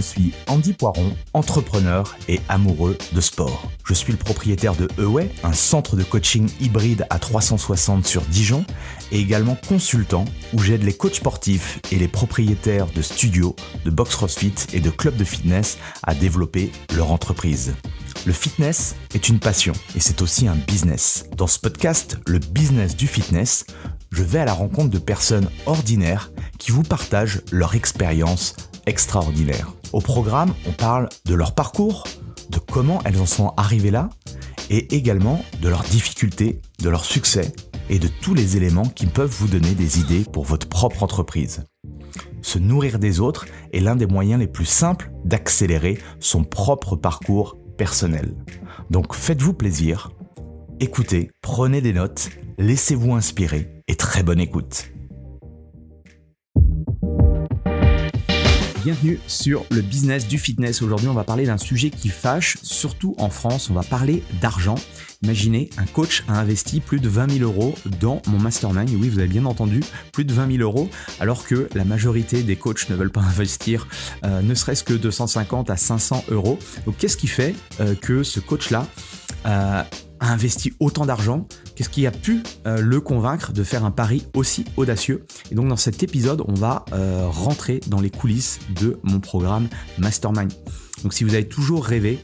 suis Andy Poiron, entrepreneur et amoureux de sport. Je suis le propriétaire de Away, un centre de coaching hybride à 360 sur Dijon, et également consultant où j'aide les coachs sportifs et les propriétaires de studios, de box CrossFit et de clubs de fitness à développer leur entreprise. Le fitness est une passion et c'est aussi un business. Dans ce podcast, le business du fitness, je vais à la rencontre de personnes ordinaires qui vous partagent leur expérience extraordinaire. Au programme, on parle de leur parcours, de comment elles en sont arrivées là, et également de leurs difficultés, de leurs succès et de tous les éléments qui peuvent vous donner des idées pour votre propre entreprise. Se nourrir des autres est l'un des moyens les plus simples d'accélérer son propre parcours personnel. Donc faites-vous plaisir, écoutez, prenez des notes, laissez-vous inspirer et très bonne écoute. Bienvenue sur le business du fitness. Aujourd'hui, on va parler d'un sujet qui fâche, surtout en France. On va parler d'argent. Imaginez, un coach a investi plus de 20 000 euros dans mon mastermind. Et oui, vous avez bien entendu, plus de 20 000 euros, alors que la majorité des coachs ne veulent pas investir ne serait-ce que 250 à 500 euros. Donc, qu'est-ce qui fait que ce coach-là a investi autant d'argent? Qu'est-ce qui a pu le convaincre de faire un pari aussi audacieux? Et donc dans cet épisode, on va rentrer dans les coulisses de mon programme Mastermind. Donc si vous avez toujours rêvé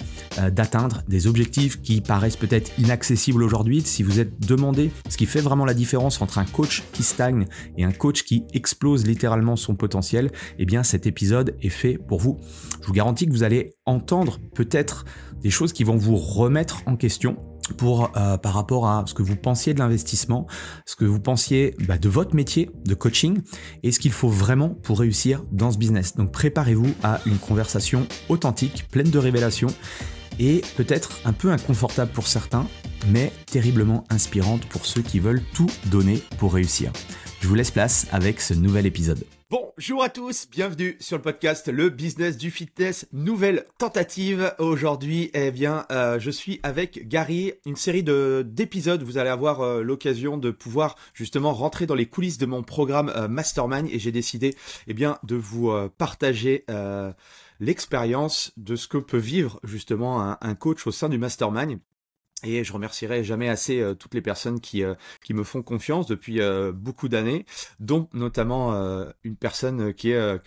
d'atteindre des objectifs qui paraissent peut-être inaccessibles aujourd'hui, si vous êtes demandé ce qui fait vraiment la différence entre un coach qui stagne et un coach qui explose littéralement son potentiel, eh bien cet épisode est fait pour vous. Je vous garantis que vous allez entendre peut-être des choses qui vont vous remettre en question par rapport à ce que vous pensiez de l'investissement, ce que vous pensiez de votre métier de coaching et ce qu'il faut vraiment pour réussir dans ce business. Donc préparez-vous à une conversation authentique, pleine de révélations et peut-être un peu inconfortable pour certains, mais terriblement inspirante pour ceux qui veulent tout donner pour réussir. Je vous laisse place avec ce nouvel épisode. Bonjour à tous, bienvenue sur le podcast Le Business du Fitness, nouvelle tentative. Aujourd'hui, je suis avec Gary, une série d'épisodes. Vous allez avoir l'occasion de pouvoir justement rentrer dans les coulisses de mon programme Mastermind et j'ai décidé de vous partager l'expérience de ce que peut vivre justement un coach au sein du Mastermind. Et je remercierai jamais assez toutes les personnes qui me font confiance depuis beaucoup d'années, dont notamment une personne que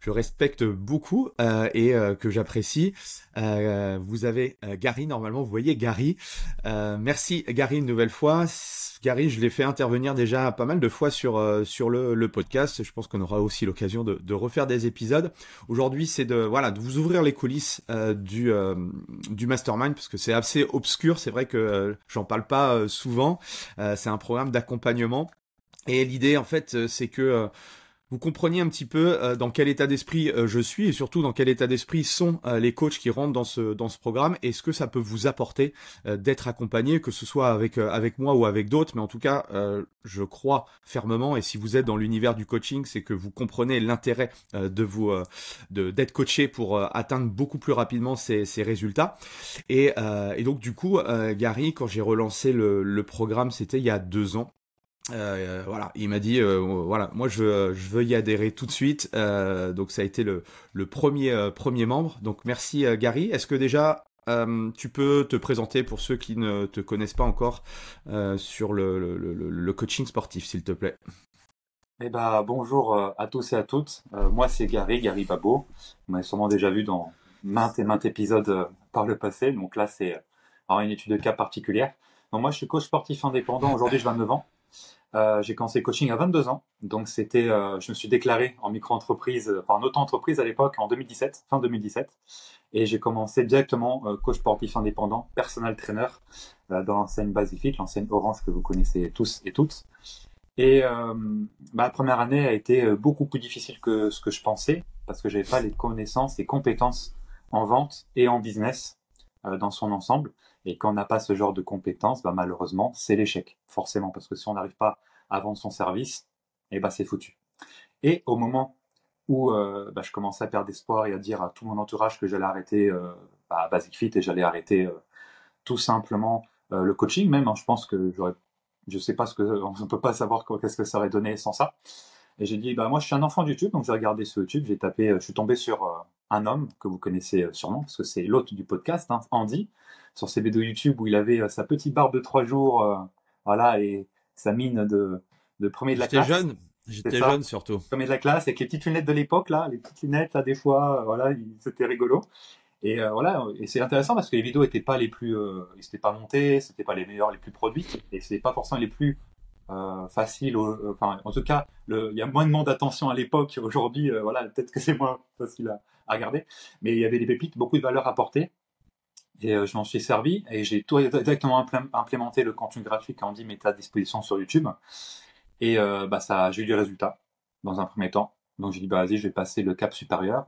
je respecte beaucoup et que j'apprécie. Vous avez Gary, normalement, vous voyez Gary. Merci Gary une nouvelle fois. Gary, je l'ai fait intervenir déjà pas mal de fois sur le podcast. Je pense qu'on aura aussi l'occasion de refaire des épisodes. Aujourd'hui, c'est de vous ouvrir les coulisses du Mastermind parce que c'est assez obscur. C'est vrai que j'en parle pas souvent. C'est un programme d'accompagnement. Et l'idée, en fait, c'est que vous compreniez un petit peu dans quel état d'esprit je suis et surtout dans quel état d'esprit sont les coachs qui rentrent dans ce programme et ce que ça peut vous apporter d'être accompagné, que ce soit avec moi ou avec d'autres. Mais en tout cas, je crois fermement et si vous êtes dans l'univers du coaching, c'est que vous comprenez l'intérêt d'être coaché pour atteindre beaucoup plus rapidement ces résultats. Et donc du coup, Gary, quand j'ai relancé le programme, c'était il y a 2 ans. Il m'a dit moi je veux y adhérer tout de suite. Donc ça a été le premier membre. Donc merci Gary. Est-ce que déjà tu peux te présenter pour ceux qui ne te connaissent pas encore sur le coaching sportif, s'il te plaît? Bonjour à tous et à toutes. Moi c'est Gary Babo. Vous m'avez sûrement déjà vu dans maintes et maintes épisodes par le passé. Donc là c'est une étude de cas particulière. Donc moi je suis coach sportif indépendant. Aujourd'hui j'ai 29 ans. J'ai commencé le coaching à 22 ans, donc je me suis déclaré en micro-entreprise, en auto-entreprise à l'époque en 2017, fin 2017, et j'ai commencé directement coach sportif indépendant, personal trainer dans l'enseigne Basic Fit, l'enseigne Orange que vous connaissez tous et toutes. Et ma première année a été beaucoup plus difficile que ce que je pensais, parce que j'avais pas les connaissances et compétences en vente et en business dans son ensemble. Et quand on n'a pas ce genre de compétences, malheureusement, c'est l'échec, forcément, parce que si on n'arrive pas à vendre son service, c'est foutu. Et au moment où je commençais à perdre espoir et à dire à tout mon entourage que j'allais arrêter Basic Fit et j'allais arrêter tout simplement le coaching même, je pense que je sais pas on ne peut pas savoir qu'est-ce que ça aurait donné sans ça. Et j'ai dit, moi je suis un enfant de YouTube, donc j'ai regardé sur YouTube, j'ai tapé, je suis tombé sur un homme que vous connaissez sûrement, parce que c'est l'hôte du podcast, hein, Andy, sur ses vidéos YouTube où il avait sa petite barbe de 3 jours, voilà, et sa mine de premier de la J'étais classe. jeune, C'est j'étais ça, jeune surtout. premier de la classe, avec les petites lunettes de l'époque, là, les petites lunettes, là, des fois, voilà, c'était rigolo. Et voilà, et c'est intéressant parce que les vidéos étaient pas les plus, ils s'étaient pas montées, c'était pas les meilleures, les plus produites, et c'était pas forcément les plus faciles. Enfin, en tout cas, il y a moins d'attention à l'époque. Aujourd'hui, voilà, peut-être que c'est moins facile à regarder, mais il y avait des pépites, beaucoup de valeur apportée. Et je m'en suis servi et j'ai tout directement implémenté le contenu gratuit qu'Andy mettait à disposition sur YouTube. Et j'ai eu du résultat dans un premier temps. Donc j'ai dit vas-y, je vais passer le cap supérieur.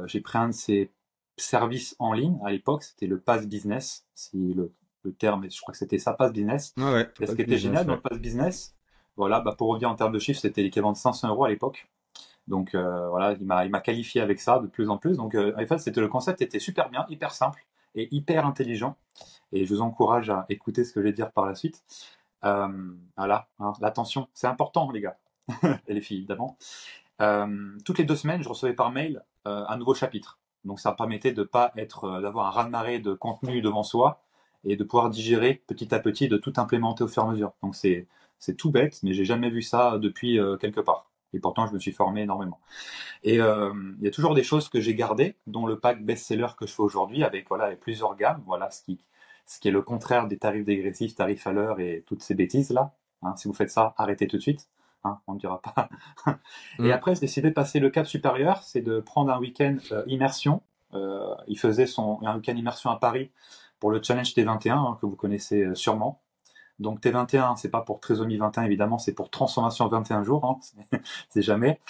J'ai pris un de ces services en ligne à l'époque, c'était le Pass Business, si le terme, je crois que c'était ça, Pass Business. Ouais, Et ce qui était génial dans le Pass Business, voilà, pour revenir en termes de chiffres, c'était l'équivalent de 500 € à l'époque. Donc voilà, il m'a qualifié avec ça de plus en plus. Donc en fait, le concept était super bien, hyper simple et hyper intelligent. Et je vous encourage à écouter ce que je vais dire par la suite. Voilà, hein, l'attention, c'est important, les gars et les filles, évidemment. Toutes les 2 semaines, je recevais par mail un nouveau chapitre. Donc ça me permettait de pas d'avoir un raz-de-marée de contenu devant soi et de pouvoir digérer petit à petit, de tout implémenter au fur et à mesure. Donc c'est tout bête, mais j'ai jamais vu ça depuis quelque part. Et pourtant, je me suis formé énormément. Et il y a toujours des choses que j'ai gardées, dont le pack best-seller que je fais aujourd'hui, avec plusieurs gammes. Voilà ce qui est le contraire des tarifs dégressifs, tarifs à l'heure et toutes ces bêtises-là. Hein, si vous faites ça, arrêtez tout de suite. Hein, on ne dira pas. Et après, j'ai décidé de passer le cap supérieur, c'est de prendre un week-end immersion. Il faisait un week-end immersion à Paris pour le Challenge T21, hein, que vous connaissez sûrement. Donc T21, c'est pas pour Trésorerie 21 évidemment, c'est pour Transformation 21 jours, hein, c'est jamais.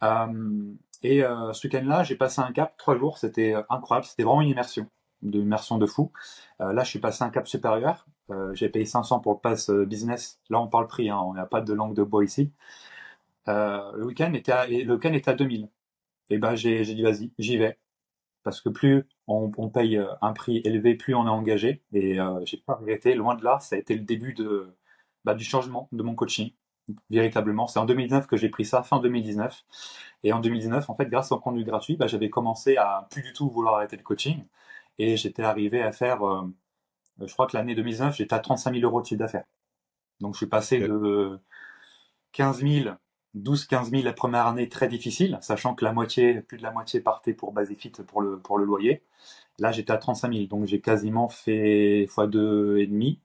Ce week-end-là, j'ai passé un cap 3 jours, c'était incroyable, c'était vraiment une immersion de fou. Là, je suis passé un cap supérieur, j'ai payé 500 pour le pass business. Là, on parle prix, hein, on n'a pas de langue de bois ici. Le week-end était à 2000. Et ben j'ai dit vas-y, j'y vais. Parce que plus on paye un prix élevé, plus on est engagé. Et j'ai pas regretté, loin de là, ça a été le début du changement de mon coaching. Véritablement, c'est en 2019 que j'ai pris ça, fin 2019. Et en 2019, en fait, grâce au contenu gratuit, j'avais commencé à plus du tout vouloir arrêter le coaching. Et j'étais arrivé à faire, je crois que l'année 2019, j'étais à 35 000 € de chiffre d'affaires. Donc je suis passé de 15 000, 12-15 000 la première année, très difficile, sachant que plus de la moitié partait pour Basic-Fit pour le loyer. Là, j'étais à 35 000, donc j'ai quasiment fait x2,5.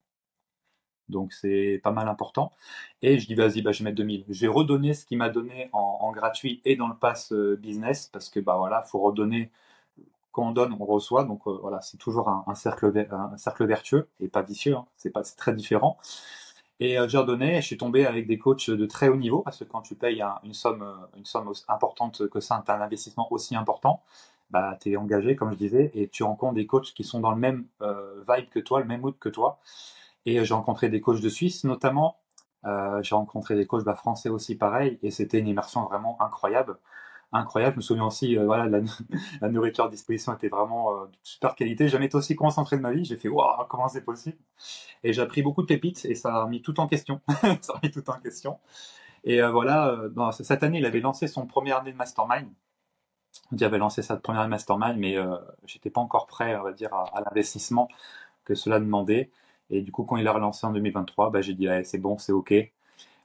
Donc c'est pas mal important. Et je dis vas-y, je vais mettre 2000. J'ai redonné ce qu'il m'a donné en gratuit et dans le pass business, parce que voilà, faut redonner. Quand on donne, on reçoit. Donc voilà, c'est toujours un cercle vertueux et pas vicieux. Hein. C'est très différent. Et j'ai redonné, et je suis tombé avec des coachs de très haut niveau, parce que quand tu payes une somme aussi importante que ça, tu as un investissement aussi important, tu es engagé, comme je disais, et tu rencontres des coachs qui sont dans le même vibe que toi, le même mood que toi. Et j'ai rencontré des coachs de Suisse, notamment. J'ai rencontré des coachs français aussi, pareil, et c'était une immersion vraiment incroyable. Incroyable. Je me souviens aussi, la nourriture à disposition était vraiment de super qualité. J'ai jamais été aussi concentré de ma vie. J'ai fait, waouh, comment c'est possible? Et j'ai appris beaucoup de pépites et ça a mis tout en question. Ça a mis tout en question. Et cette année, il avait lancé son première année de mastermind. Il avait lancé sa première année de mastermind, mais j'étais pas encore prêt, on va dire, à l'investissement que cela demandait. Et du coup, quand il a relancé en 2023, j'ai dit, c'est bon, c'est OK.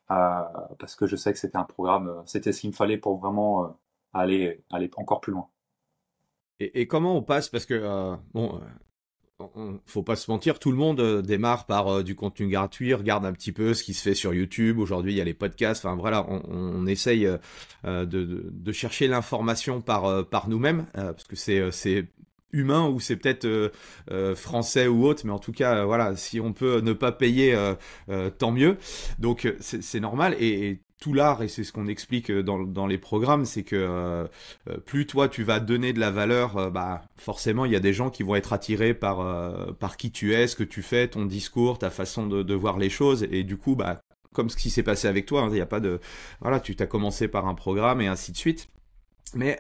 Parce que je sais que c'était un programme, c'était ce qu'il me fallait pour vraiment aller encore plus loin. Et comment on passe, parce que faut pas se mentir, tout le monde démarre par du contenu gratuit, regarde un petit peu ce qui se fait sur YouTube. Aujourd'hui, il y a les podcasts. Enfin voilà, on essaye de chercher l'information par nous-mêmes, parce que c'est humain, ou c'est peut-être français ou autre, mais en tout cas voilà, si on peut ne pas payer, tant mieux. Donc c'est normal, et tout l'art, et c'est ce qu'on explique dans les programmes, c'est que plus toi tu vas donner de la valeur, forcément il y a des gens qui vont être attirés par qui tu es, ce que tu fais, ton discours, ta façon de voir les choses, et du coup comme ce qui s'est passé avec toi, il y a pas de, voilà, tu t'as commencé par un programme et ainsi de suite. Mais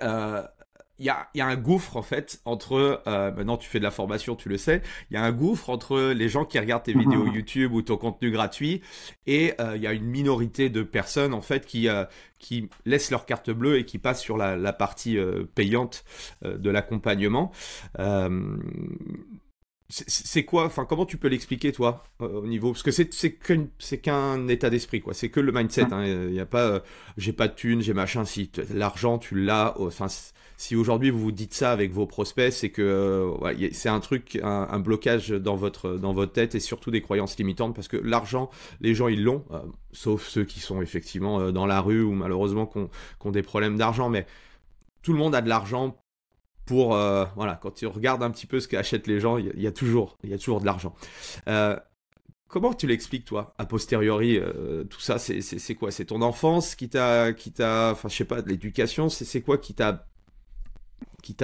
il y a un gouffre en fait entre maintenant tu fais de la formation, tu le sais, il y a un gouffre entre les gens qui regardent tes vidéos YouTube ou ton contenu gratuit et il y a une minorité de personnes en fait qui laissent leur carte bleue et qui passent sur la partie payante de l'accompagnement. Euh, c'est quoi, enfin comment tu peux l'expliquer toi au niveau, parce que c'est qu'un état d'esprit quoi, c'est que le mindset, hein, il y a pas j'ai pas de thunes, j'ai machin, si l'argent tu l'as, enfin si aujourd'hui vous vous dites ça avec vos prospects, c'est que ouais, c'est un truc, un blocage dans votre tête et surtout des croyances limitantes parce que l'argent, les gens ils l'ont, sauf ceux qui sont effectivement dans la rue ou malheureusement qui ont des problèmes d'argent, mais tout le monde a de l'argent pour voilà, quand tu regardes un petit peu ce qu'achètent les gens, il y a toujours de l'argent. Euh, Comment tu l'expliques toi, a posteriori, tout ça, c'est quoi? C'est ton enfance enfin je sais pas, de l'éducation, c'est quoi qui t'a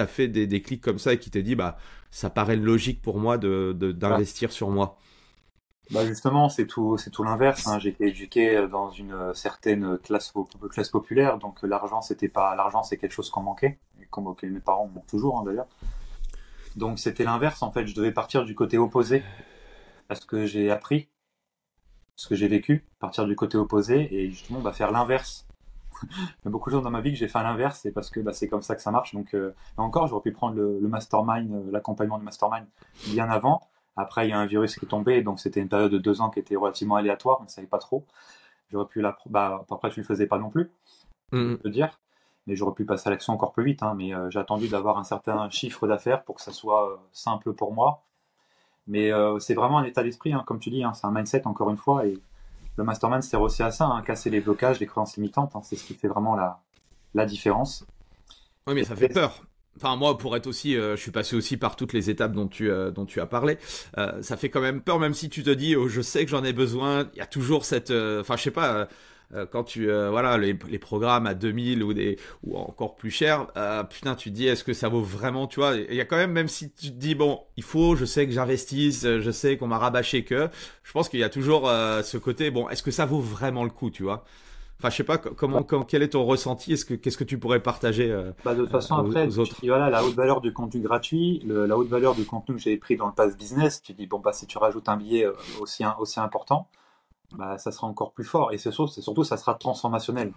fait des clics comme ça et qui t'a dit bah ça paraît logique pour moi Bah, d'investir sur moi. bah justement, c'est tout l'inverse, hein. J'ai été éduqué dans une certaine classe populaire, donc l'argent, c'était pas, l'argent, c'est quelque chose qu'on manquait, et qu'on manquait, mes parents manquent toujours, hein, d'ailleurs. Donc c'était l'inverse, en fait, je devais partir du côté opposé à ce que j'ai appris, ce que j'ai vécu, partir du côté opposé, et justement, bah, faire l'inverse. Il y a beaucoup de choses dans ma vie que j'ai fait à l'inverse, c'est parce que bah, c'est comme ça que ça marche. Donc, là encore, j'aurais pu prendre le mastermind, l'accompagnement du mastermind bien avant. Après, il y a un virus qui est tombé, donc c'était une période de 2 ans qui était relativement aléatoire, on ne savait pas trop. J'aurais pu bah, après, tu le faisais pas non plus, je Mm. peux te dire. Mais j'aurais pu passer à l'action encore plus vite, hein. Mais j'ai attendu d'avoir un certain chiffre d'affaires pour que ça soit simple pour moi. Mais c'est vraiment un état d'esprit, hein, comme tu dis, hein, c'est un mindset encore une fois. Et le mastermind sert aussi à ça, hein, casser les blocages, les croyances limitantes, hein, c'est ce qui fait vraiment la différence. Oui, mais Et ça fait peur. Enfin, moi, pour être aussi, je suis passé aussi par toutes les étapes dont tu as parlé. Ça fait quand même peur, même si tu te dis, oh, je sais que j'en ai besoin. Il y a toujours cette, enfin, je sais pas, quand tu, voilà, les programmes à 2000 ou encore plus cher, putain, tu te dis, est-ce que ça vaut vraiment, tu vois? Il y a quand même, même si tu te dis, bon, il faut, je sais que j'investisse, je sais qu'on m'a rabâché que, je pense qu'il y a toujours ce côté, bon, est-ce que ça vaut vraiment le coup, tu vois? Enfin, je sais pas quel est ton ressenti. Qu'est-ce que tu pourrais partager bah, de toute façon, après, aux tu autres? dis voilà, la haute valeur du contenu gratuit, la haute valeur du contenu que j'avais pris dans le pass business, tu dis bon, bah, si tu rajoutes un billet aussi important, bah, ça sera encore plus fort. Et c'est surtout, ça sera transformationnel.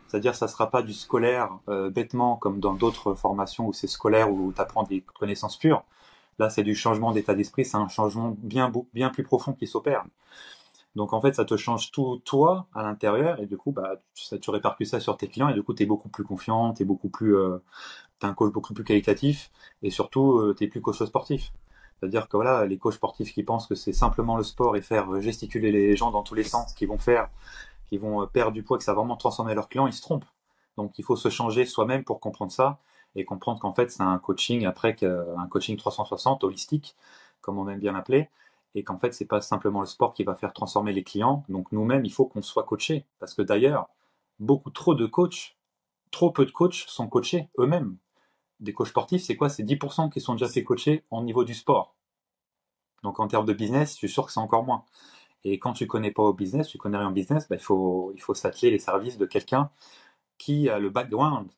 C'est-à-dire, ça sera pas du scolaire bêtement comme dans d'autres formations où c'est scolaire où tu apprends des connaissances pures. Là, c'est du changement d'état d'esprit, c'est un changement bien plus profond qui s'opère. Donc en fait, ça te change tout toi à l'intérieur et du coup, bah, tu répercutes ça sur tes clients et du coup, tu es beaucoup plus confiant, t'es un coach beaucoup plus qualitatif et surtout, t'es plus coach sportif. C'est-à-dire que voilà, les coachs sportifs qui pensent que c'est simplement le sport et faire gesticuler les gens dans tous les sens, qui vont perdre du poids, que ça va vraiment transformer leurs clients, ils se trompent. Donc il faut se changer soi-même pour comprendre ça et comprendre qu'en fait c'est un coaching un coaching 360 holistique, comme on aime bien l'appeler, et qu'en fait c'est pas simplement le sport qui va faire transformer les clients. Donc nous-mêmes il faut qu'on soit coaché parce que d'ailleurs beaucoup trop peu de coachs sont coachés eux-mêmes. Des coachs sportifs, c'est quoi? C'est 10% qui sont déjà fait coacher au niveau du sport. Donc en termes de business, je suis sûr que c'est encore moins. Et quand tu connais pas au business, tu connais rien au business, bah, il faut s'atteler les services de quelqu'un qui a le background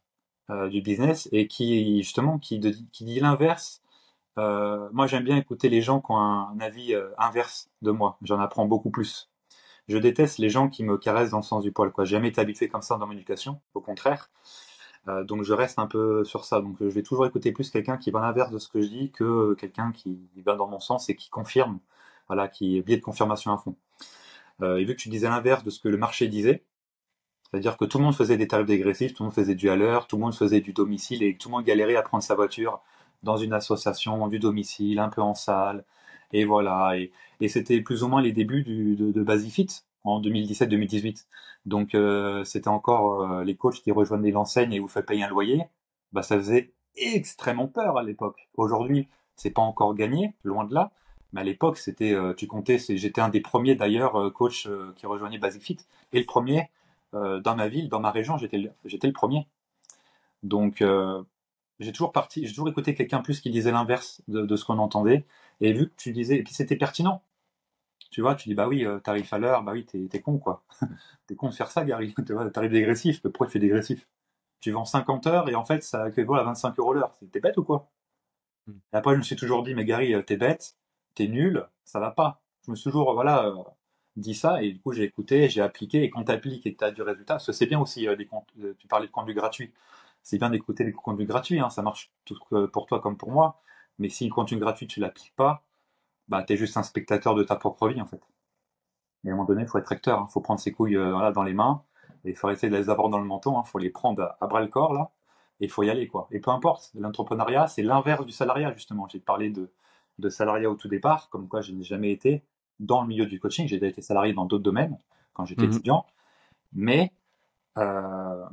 du business et qui justement qui dit l'inverse. Moi, j'aime bien écouter les gens qui ont un avis inverse de moi. J'en apprends beaucoup plus. Je déteste les gens qui me caressent dans le sens du poil, quoi. J'ai jamais été habitué comme ça dans mon éducation, au contraire. Donc je reste un peu sur ça. Donc je vais toujours écouter plus quelqu'un qui va à l'inverse de ce que je dis que quelqu'un qui va dans mon sens et qui confirme, voilà, qui est biais de confirmation à fond. Et vu que tu disais l'inverse de ce que le marché disait, c'est-à-dire que tout le monde faisait des tarifs dégressifs, tout le monde faisait du à l'heure, tout le monde faisait du domicile et tout le monde galérait à prendre sa voiture dans une association, du domicile, un peu en salle, et voilà. Et c'était plus ou moins les débuts de Basifit en 2017-2018. Donc c'était encore les coachs qui rejoignaient l'enseigne et vous faites payer un loyer. Bah ça faisait extrêmement peur à l'époque. Aujourd'hui, c'est pas encore gagné, loin de là. Mais à l'époque, c'était, tu comptais, j'étais un des premiers d'ailleurs coach qui rejoignait Basic Fit. Et le premier dans ma ville, dans ma région, j'étais le premier. Donc j'ai toujours écouté quelqu'un plus qui disait l'inverse de ce qu'on entendait. Et vu que tu disais, et puis c'était pertinent. Tu vois, tu dis bah oui, tarif à l'heure, bah oui, t'es con quoi. T'es con de faire ça, Gary. Tu vois, tarif dégressif, pourquoi tu fais dégressif? tu vends 50 heures et en fait, ça équivaut à 25 € l'heure. T'es bête ou quoi? Et après, je me suis toujours dit, mais Gary, t'es bête, t'es nul, ça va pas. Je me suis toujours, voilà, dit ça, et du coup, j'ai écouté, j'ai appliqué, et quand t'appliques et que t'as du résultat, parce que c'est bien aussi, tu parlais de contenu gratuit, c'est bien d'écouter les contenus gratuits, hein, ça marche pour toi comme pour moi, mais si le contenu gratuit, tu l'appliques pas, bah, t'es juste un spectateur de ta propre vie, en fait. Et à un moment donné, il faut être acteur, il faut prendre ses couilles voilà, dans les mains, et il faut essayer de les avoir dans le menton, il faut les prendre à bras le corps, là, et il faut y aller, quoi. Et peu importe, l'entrepreneuriat, c'est l'inverse du salariat, justement. J'ai parlé de salariat au tout départ, comme quoi je n'ai jamais été dans le milieu du coaching, j'ai déjà été salarié dans d'autres domaines, quand j'étais étudiant, mais voilà,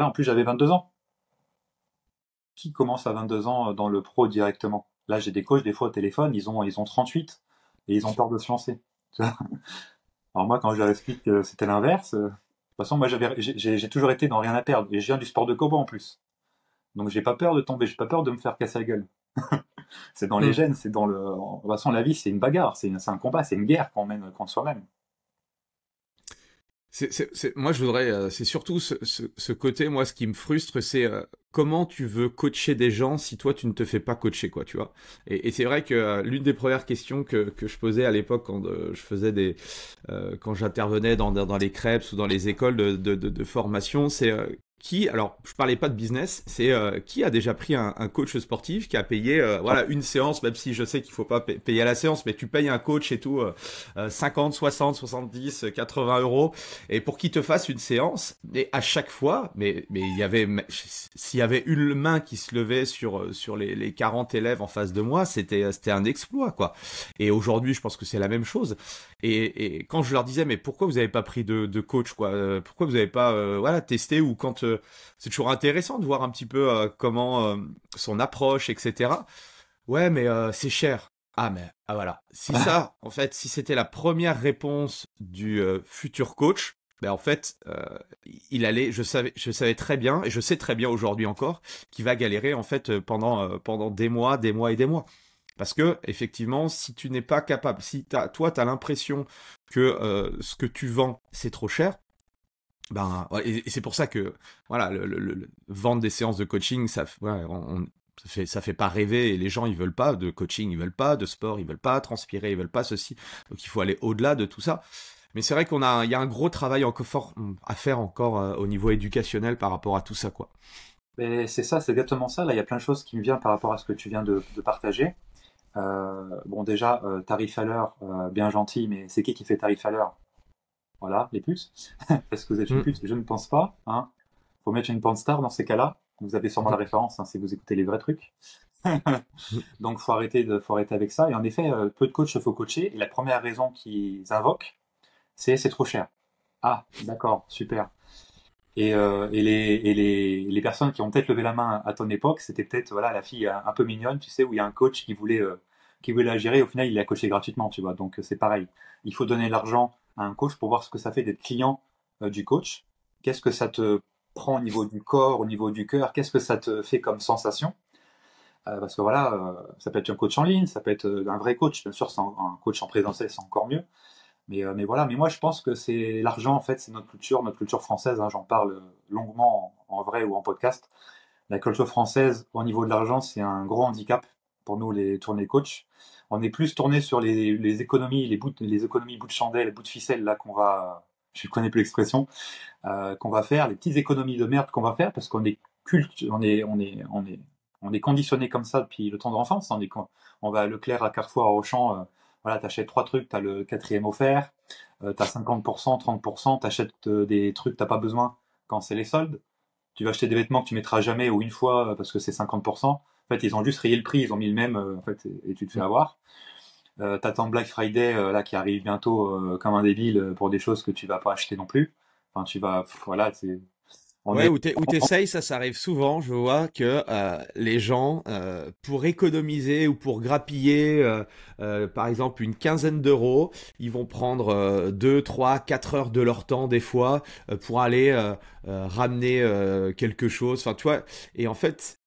en plus j'avais 22 ans. Qui commence à 22 ans dans le pro directement? Là, j'ai des coachs, des fois au téléphone, ils ont 38, et ils ont peur de se lancer. Alors moi, quand je leur explique que c'était l'inverse, de toute façon, moi, j'ai toujours été dans rien à perdre. Et je viens du sport de combat en plus. Donc j'ai pas peur de tomber, j'ai pas peur de me faire casser la gueule. C'est dans les gènes, c'est dans le. De toute façon, la vie, c'est une bagarre, c'est un combat, c'est une guerre qu'on mène contre soi-même. Moi, je voudrais, c'est surtout ce côté, moi, ce qui me frustre, c'est comment tu veux coacher des gens si toi, tu ne te fais pas coacher, quoi, tu vois. Et c'est vrai que l'une des premières questions que je posais à l'époque quand je faisais quand j'intervenais dans les crêpes ou dans les écoles de formation, c'est alors je parlais pas de business, c'est qui a déjà pris un coach sportif qui a payé voilà une séance, même si je sais qu'il faut pas payer à la séance, mais tu payes un coach et tout 50, 60, 70, 80 euros et pour qu'il te fasse une séance, et à chaque fois, mais il y avait, s'il y avait une main qui se levait sur les 40 élèves en face de moi, c'était un exploit, quoi. Et aujourd'hui, je pense que c'est la même chose. Et quand je leur disais, mais pourquoi vous n'avez pas pris de coach, quoi, pourquoi vous n'avez pas voilà, testé, ou quand c'est toujours intéressant de voir un petit peu comment son approche, etc. Ouais, mais c'est cher. Ah, mais voilà. Si ça, en fait, si c'était la première réponse du futur coach, ben en fait, je savais très bien, et je sais très bien aujourd'hui encore, qu'il va galérer en fait pendant des mois et des mois. Parce que effectivement, si tu n'es pas capable, si toi, tu as l'impression que ce que tu vends, c'est trop cher, ben, et c'est pour ça que voilà, le vendre des séances de coaching, ça fait pas rêver, et les gens, ils veulent pas de coaching, ils veulent pas de sport, ils veulent pas transpirer, ils veulent pas ceci. Donc il faut aller au-delà de tout ça. Mais c'est vrai il y a un gros travail encore fort à faire encore au niveau éducationnel par rapport à tout ça, quoi. Mais c'est ça, c'est exactement ça. Là, il y a plein de choses qui me viennent par rapport à ce que tu viens de partager. Bon, déjà, tarif à l'heure, bien gentil, mais c'est qui fait tarif à l'heure? Voilà, les puces. Est-ce que vous êtes une pute? Je ne pense pas. Hein. Faut mettre une pornstar dans ces cas-là. Vous avez sûrement la référence hein, si vous écoutez les vrais trucs. Donc, faut arrêter avec ça. Et en effet, peu de coachs, faut coacher. Et la première raison qu'ils invoquent, c'est trop cher. Ah, d'accord, super. Et les personnes qui ont peut-être levé la main à ton époque, c'était peut-être voilà la fille un peu mignonne, tu sais, où il y a un coach qui voulait la gérer. Au final, il l'a coaché gratuitement, tu vois. Donc c'est pareil. Il faut donner de l'argent à un coach pour voir ce que ça fait d'être client du coach. Qu'est-ce que ça te prend au niveau du corps, au niveau du cœur? Qu'est-ce que ça te fait comme sensation? Parce que voilà, ça peut être un coach en ligne, ça peut être un vrai coach. Bien sûr, un coach en présentiel, c'est encore mieux. Mais voilà, mais moi je pense que c'est l'argent en fait, c'est notre culture française, hein, j'en parle longuement en vrai ou en podcast. La culture française au niveau de l'argent, c'est un gros handicap pour nous les tournés coach. On est plus tourné sur les économies, les économies bout de chandelle, bout de ficelle là je connais plus l'expression, qu'on va faire, les petites économies de merde qu'on va faire parce qu'on est on est conditionné comme ça depuis le temps de l'enfance. On va à Leclerc, à Carrefour, à Auchan. Voilà, t'achètes 3 trucs, t'as le 4e offert, t'as 50%, 30%, t'achètes des trucs t'as pas besoin quand c'est les soldes. Tu vas acheter des vêtements que tu mettras jamais ou une fois parce que c'est 50%. En fait, ils ont juste rayé le prix, ils ont mis le même en fait, et tu te fais avoir. T'attends Black Friday là qui arrive bientôt comme un débile pour des choses que tu vas pas acheter non plus. Enfin, voilà, Ouais, où t'essayes, ça arrive souvent. Je vois que les gens, pour économiser ou pour grappiller, par exemple, une quinzaine d'euros, ils vont prendre 2, 3, 4 heures de leur temps des fois pour aller ramener quelque chose. Enfin, tu vois. Et en fait,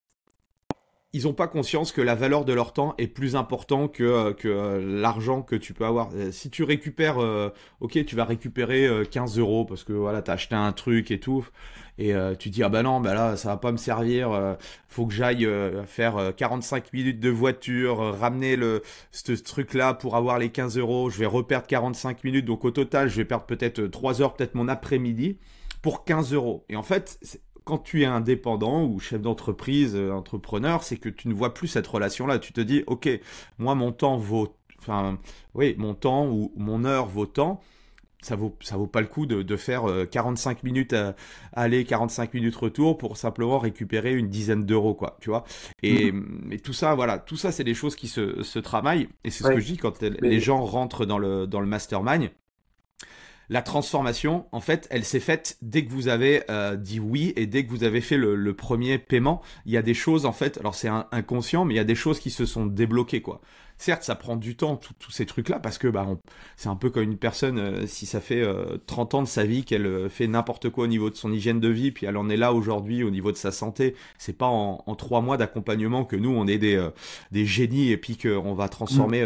ils ont pas conscience que la valeur de leur temps est plus importante que l'argent que tu peux avoir. Si tu récupères, ok, tu vas récupérer 15 euros parce que voilà, t'as acheté un truc et tout, et tu dis ah bah non, bah là ça va pas me servir, faut que j'aille faire 45 minutes de voiture, ramener ce truc-là pour avoir les 15 euros, je vais reperdre 45 minutes, donc au total je vais perdre peut-être 3 heures, peut-être mon après-midi pour 15 euros. Et en fait, quand tu es indépendant ou chef d'entreprise, entrepreneur, c'est que tu ne vois plus cette relation-là. Tu te dis, ok, moi mon temps vaut, enfin, oui, mon temps ou mon heure vaut tant. Ça vaut pas le coup de faire 45 minutes aller, 45 minutes retour pour simplement récupérer une dizaine d'euros, quoi, tu vois. Et tout ça, voilà, tout ça, c'est des choses qui se travaillent. Et c'est ce que Ouais, je dis quand mais les gens rentrent dans le mastermind. La transformation, en fait, elle s'est faite dès que vous avez dit oui et dès que vous avez fait le premier paiement. Il y a des choses, en fait, alors c'est inconscient, mais il y a des choses qui se sont débloquées, quoi. Certes, ça prend du temps, tous ces trucs-là, parce que bah, c'est un peu comme une personne, si ça fait 30 ans de sa vie qu'elle fait n'importe quoi au niveau de son hygiène de vie, puis elle en est là aujourd'hui au niveau de sa santé, c'est pas en 3 mois d'accompagnement que nous, on est des génies et puis qu'on va transformer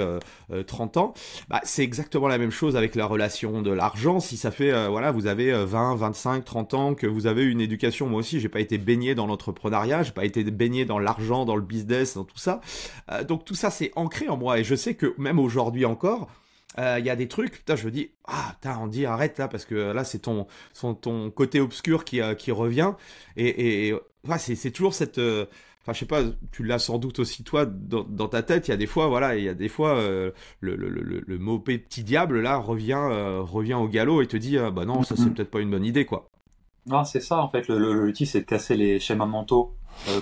30 ans. Bah, c'est exactement la même chose avec la relation de l'argent. Si ça fait, voilà, vous avez 20, 25, 30 ans que vous avez une éducation, moi aussi, j'ai pas été baigné dans l'entrepreneuriat, j'ai pas été baigné dans l'argent, dans le business, dans tout ça. Donc tout ça, c'est ancré en moi. Et je sais que même aujourd'hui encore, il y a des trucs, putain, je me dis, ah, putain, on dit arrête là, parce que là, c'est ton côté obscur qui revient. Et ouais, c'est toujours cette. Enfin, je sais pas, tu l'as sans doute aussi toi dans ta tête. Il y a des fois, voilà, il y a des fois, le mot petit diable là revient au galop et te dit, ah, bah non, ça c'est Mhm. peut-être pas une bonne idée, quoi. Non, c'est ça en fait. L'outil, c'est de casser les schémas mentaux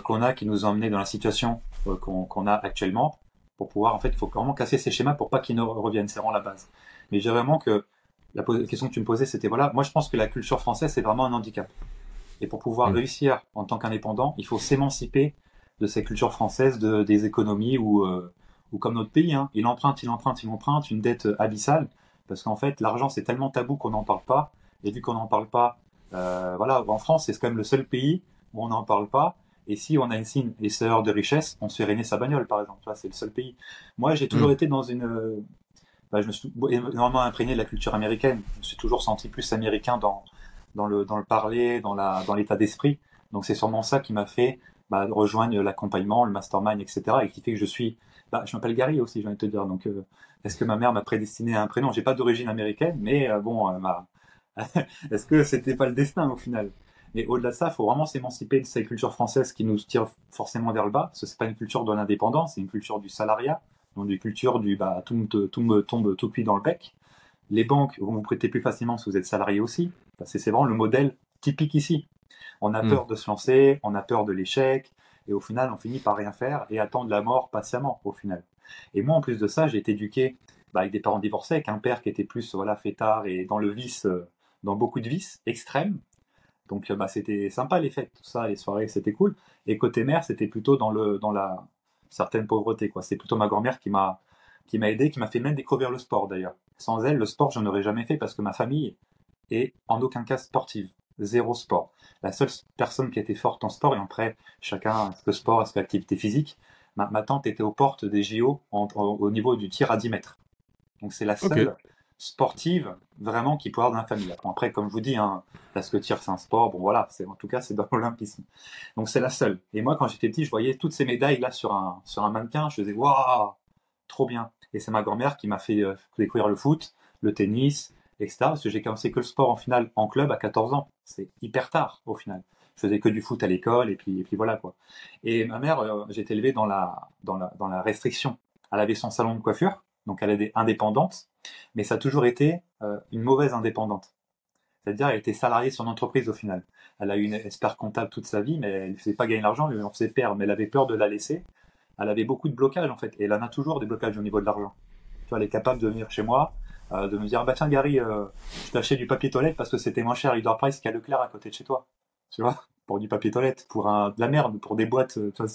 qu'on a, qui nous ont amenés dans la situation qu'on a actuellement, pour pouvoir, en fait, il faut vraiment casser ces schémas pour pas qu'ils ne reviennent. C'est vraiment la base. Mais je dirais vraiment que la question que tu me posais, c'était voilà, moi je pense que la culture française, c'est vraiment un handicap. Et pour pouvoir Mm. réussir en tant qu'indépendant, il faut s'émanciper de ces cultures françaises, des économies ou comme notre pays, hein, il emprunte une dette abyssale, parce qu'en fait, l'argent, c'est tellement tabou qu'on n'en parle pas. Et vu qu'on n'en parle pas, voilà, en France, c'est quand même le seul pays où on n'en parle pas. Et si on a une signe et sœur de richesse, on se fait régner sa bagnole, par exemple. Tu vois, c'est le seul pays. Moi, j'ai toujours Mm. été dans je me suis énormément imprégné de la culture américaine. Je me suis toujours senti plus américain dans le parler, dans l'état d'esprit. Donc c'est sûrement ça qui m'a fait rejoindre l'accompagnement, le mastermind, etc. Et qui fait que je m'appelle Gary aussi, j'ai envie de te dire. Donc est-ce que ma mère m'a prédestiné à un prénom? J'ai pas d'origine américaine, mais est-ce que c'était pas le destin au final? Mais au-delà de ça, il faut vraiment s'émanciper de cette culture française qui nous tire forcément vers le bas, parce que c'est pas une culture de l'indépendance, c'est une culture du salariat, donc une culture du tout me tombe tout cuit dans le bec. Les banques vont vous prêter plus facilement si vous êtes salarié aussi. C'est vraiment le modèle typique ici. On a Mm. peur de se lancer, on a peur de l'échec, et au final, on finit par rien faire et attendre la mort patiemment, au final. Et moi, en plus de ça, j'ai été éduqué avec des parents divorcés, avec un père qui était plus voilà, fêtard et dans le vice, dans beaucoup de vices extrêmes. Donc, c'était sympa les fêtes, tout ça, les soirées, c'était cool. Et côté mère, c'était plutôt dans la certaine pauvreté, quoi. C'est plutôt ma grand-mère qui m'a aidé, qui m'a fait même découvrir le sport d'ailleurs. Sans elle, le sport, je n'aurais jamais fait parce que ma famille est en aucun cas sportive. Zéro sport. La seule personne qui était forte en sport, et après, chacun, est-ce que sport, est-ce que activité physique, ma tante était aux portes des JO au niveau du tir à 10 mètres. Donc c'est la Ok. seule sportive vraiment qui peut avoir dans la famille. Après, comme je vous dis, hein, parce que tir c'est un sport, bon voilà, en tout cas c'est dans l'olympisme. Donc c'est la seule. Et moi quand j'étais petit, je voyais toutes ces médailles là sur un mannequin, je faisais waouh, trop bien. Et c'est ma grand-mère qui m'a fait découvrir le foot, le tennis, etc. Parce que j'ai commencé que le sport en finale en club à 14 ans. C'est hyper tard au final. Je faisais que du foot à l'école et puis voilà quoi. Et ma mère, j'ai été élevé dans la restriction. Elle avait son salon de coiffure, donc elle était indépendante, mais ça a toujours été une mauvaise indépendante. C'est-à-dire elle était salariée de son entreprise au final. Elle a eu une expert comptable toute sa vie, mais elle ne faisait pas gagner l'argent, elle en faisait perdre, mais elle avait peur de la laisser. Elle avait beaucoup de blocages en fait, et elle en a toujours des blocages au niveau de l'argent. Tu vois, elle est capable de venir chez moi, de me dire bah tiens Gary, je t'ai acheté du papier toilette parce que c'était moins cher à Leader Price qu'à Leclerc à côté de chez toi. Tu vois, pour du papier toilette, pour de la merde, pour des boîtes. Tu vois,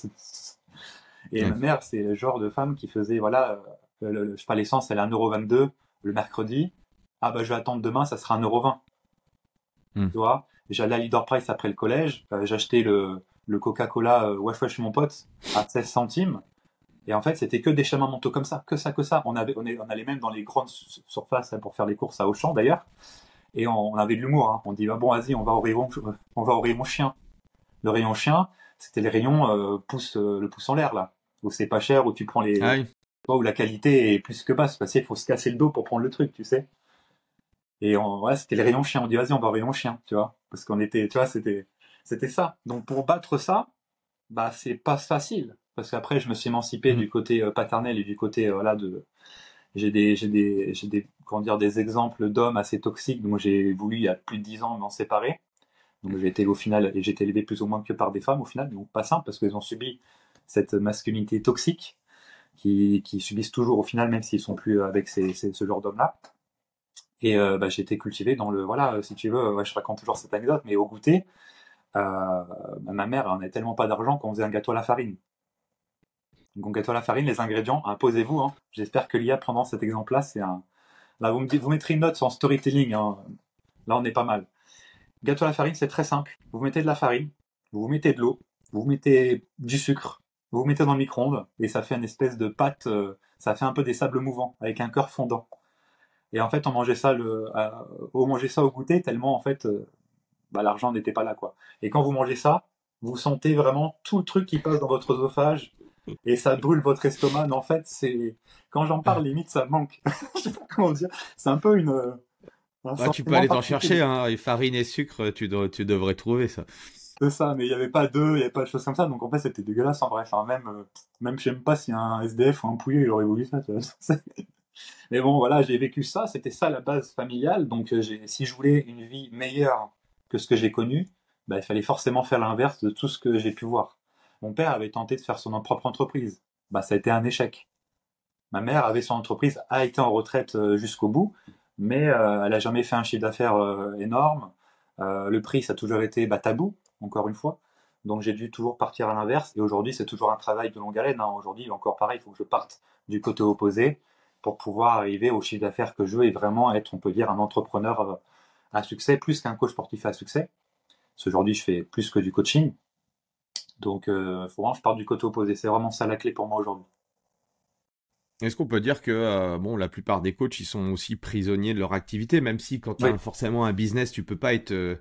et Mm. ma mère, c'est le genre de femme qui faisait voilà, je sais pas, l'essence elle est 1,22 € le mercredi. Ah bah je vais attendre demain, ça sera 1,20 €. Mm. Tu vois, j'allais à Leader Price après le collège, j'achetais le Coca-Cola Wesh Wesh mon pote à 16 centimes. Et en fait, c'était que des chemins mentaux comme ça, que ça, que ça. On allait même dans les grandes surfaces pour faire les courses à Auchan d'ailleurs. Et on avait de l'humour. Hein. On dit, ah bon, vas-y, on va au rayon chien. Le rayon chien, c'était les rayons le pouce en l'air, là. Où c'est pas cher, où tu prends Ah oui. où la qualité est plus que basse. Parce qu'il faut se casser le dos pour prendre le truc, tu sais. Et ouais, c'était les rayons chien. On dit, vas-y, on va au rayon chien, tu vois. Parce qu'on était, tu vois, c'était ça. Donc, pour battre ça, bah, c'est pas facile. Parce qu'après, je me suis émancipé du côté paternel et du côté, voilà, comment dire, des exemples d'hommes assez toxiques dont j'ai voulu, il y a plus de 10 ans, m'en séparer. Donc j'ai été élevé plus ou moins que par des femmes au final, donc pas simple parce qu'elles ont subi cette masculinité toxique qui subissent toujours au final, même s'ils sont plus avec ce genre d'hommes-là. Et j'ai été cultivé dans voilà, si tu veux, je raconte toujours cette anecdote, mais au goûter, ma mère, elle n'avait tellement pas d'argent qu'on faisait un gâteau à la farine. Donc gâteau à la farine, les ingrédients, imposez-vous. Hein. J'espère que l'IA prendra cet exemple-là. Là, vous mettrez une note sur storytelling. Hein. Là, on est pas mal. Gâteau à la farine, c'est très simple. Vous mettez de la farine, vous mettez de l'eau, vous mettez du sucre, vous mettez dans le micro-ondes et ça fait une espèce de pâte. Ça fait un peu des sables mouvants avec un cœur fondant. Et en fait, on mangeait ça au goûter tellement en fait, l'argent n'était pas là quoi. Et quand vous mangez ça, vous sentez vraiment tout le truc qui passe dans votre œsophage et ça brûle votre estomac. Mais en fait, quand j'en parle, limite ça me manque. Je sais pas comment dire. C'est un peu Tu peux aller t'en chercher, hein, et farine et sucre, tu devrais trouver ça. C'est ça, mais il n'y avait pas d'œufs, il n'y avait pas de choses comme ça, donc en fait c'était dégueulasse en vrai. Enfin, même je sais même pas si un SDF ou un pouilleux il aurait voulu ça. Tu vois. Mais bon, voilà, j'ai vécu ça, c'était ça la base familiale, donc si je voulais une vie meilleure que ce que j'ai connu, il fallait forcément faire l'inverse de tout ce que j'ai pu voir. Mon père avait tenté de faire son propre entreprise, ça a été un échec. Ma mère avait son entreprise, a été en retraite jusqu'au bout, mais elle a jamais fait un chiffre d'affaires énorme. Le prix, ça a toujours été tabou, encore une fois. Donc j'ai dû toujours partir à l'inverse. Et aujourd'hui, c'est toujours un travail de longue haleine. Hein. Aujourd'hui, encore pareil, il faut que je parte du côté opposé pour pouvoir arriver au chiffre d'affaires que je veux et vraiment être, on peut dire, un entrepreneur à succès, plus qu'un coach sportif à succès. Parce qu'aujourd'hui, je fais plus que du coaching. Donc, faut vraiment que je parte du côté opposé. C'est vraiment ça la clé pour moi aujourd'hui. Est-ce qu'on peut dire que la plupart des coachs ils sont aussi prisonniers de leur activité, même si quand tu as forcément un business, tu peux pas être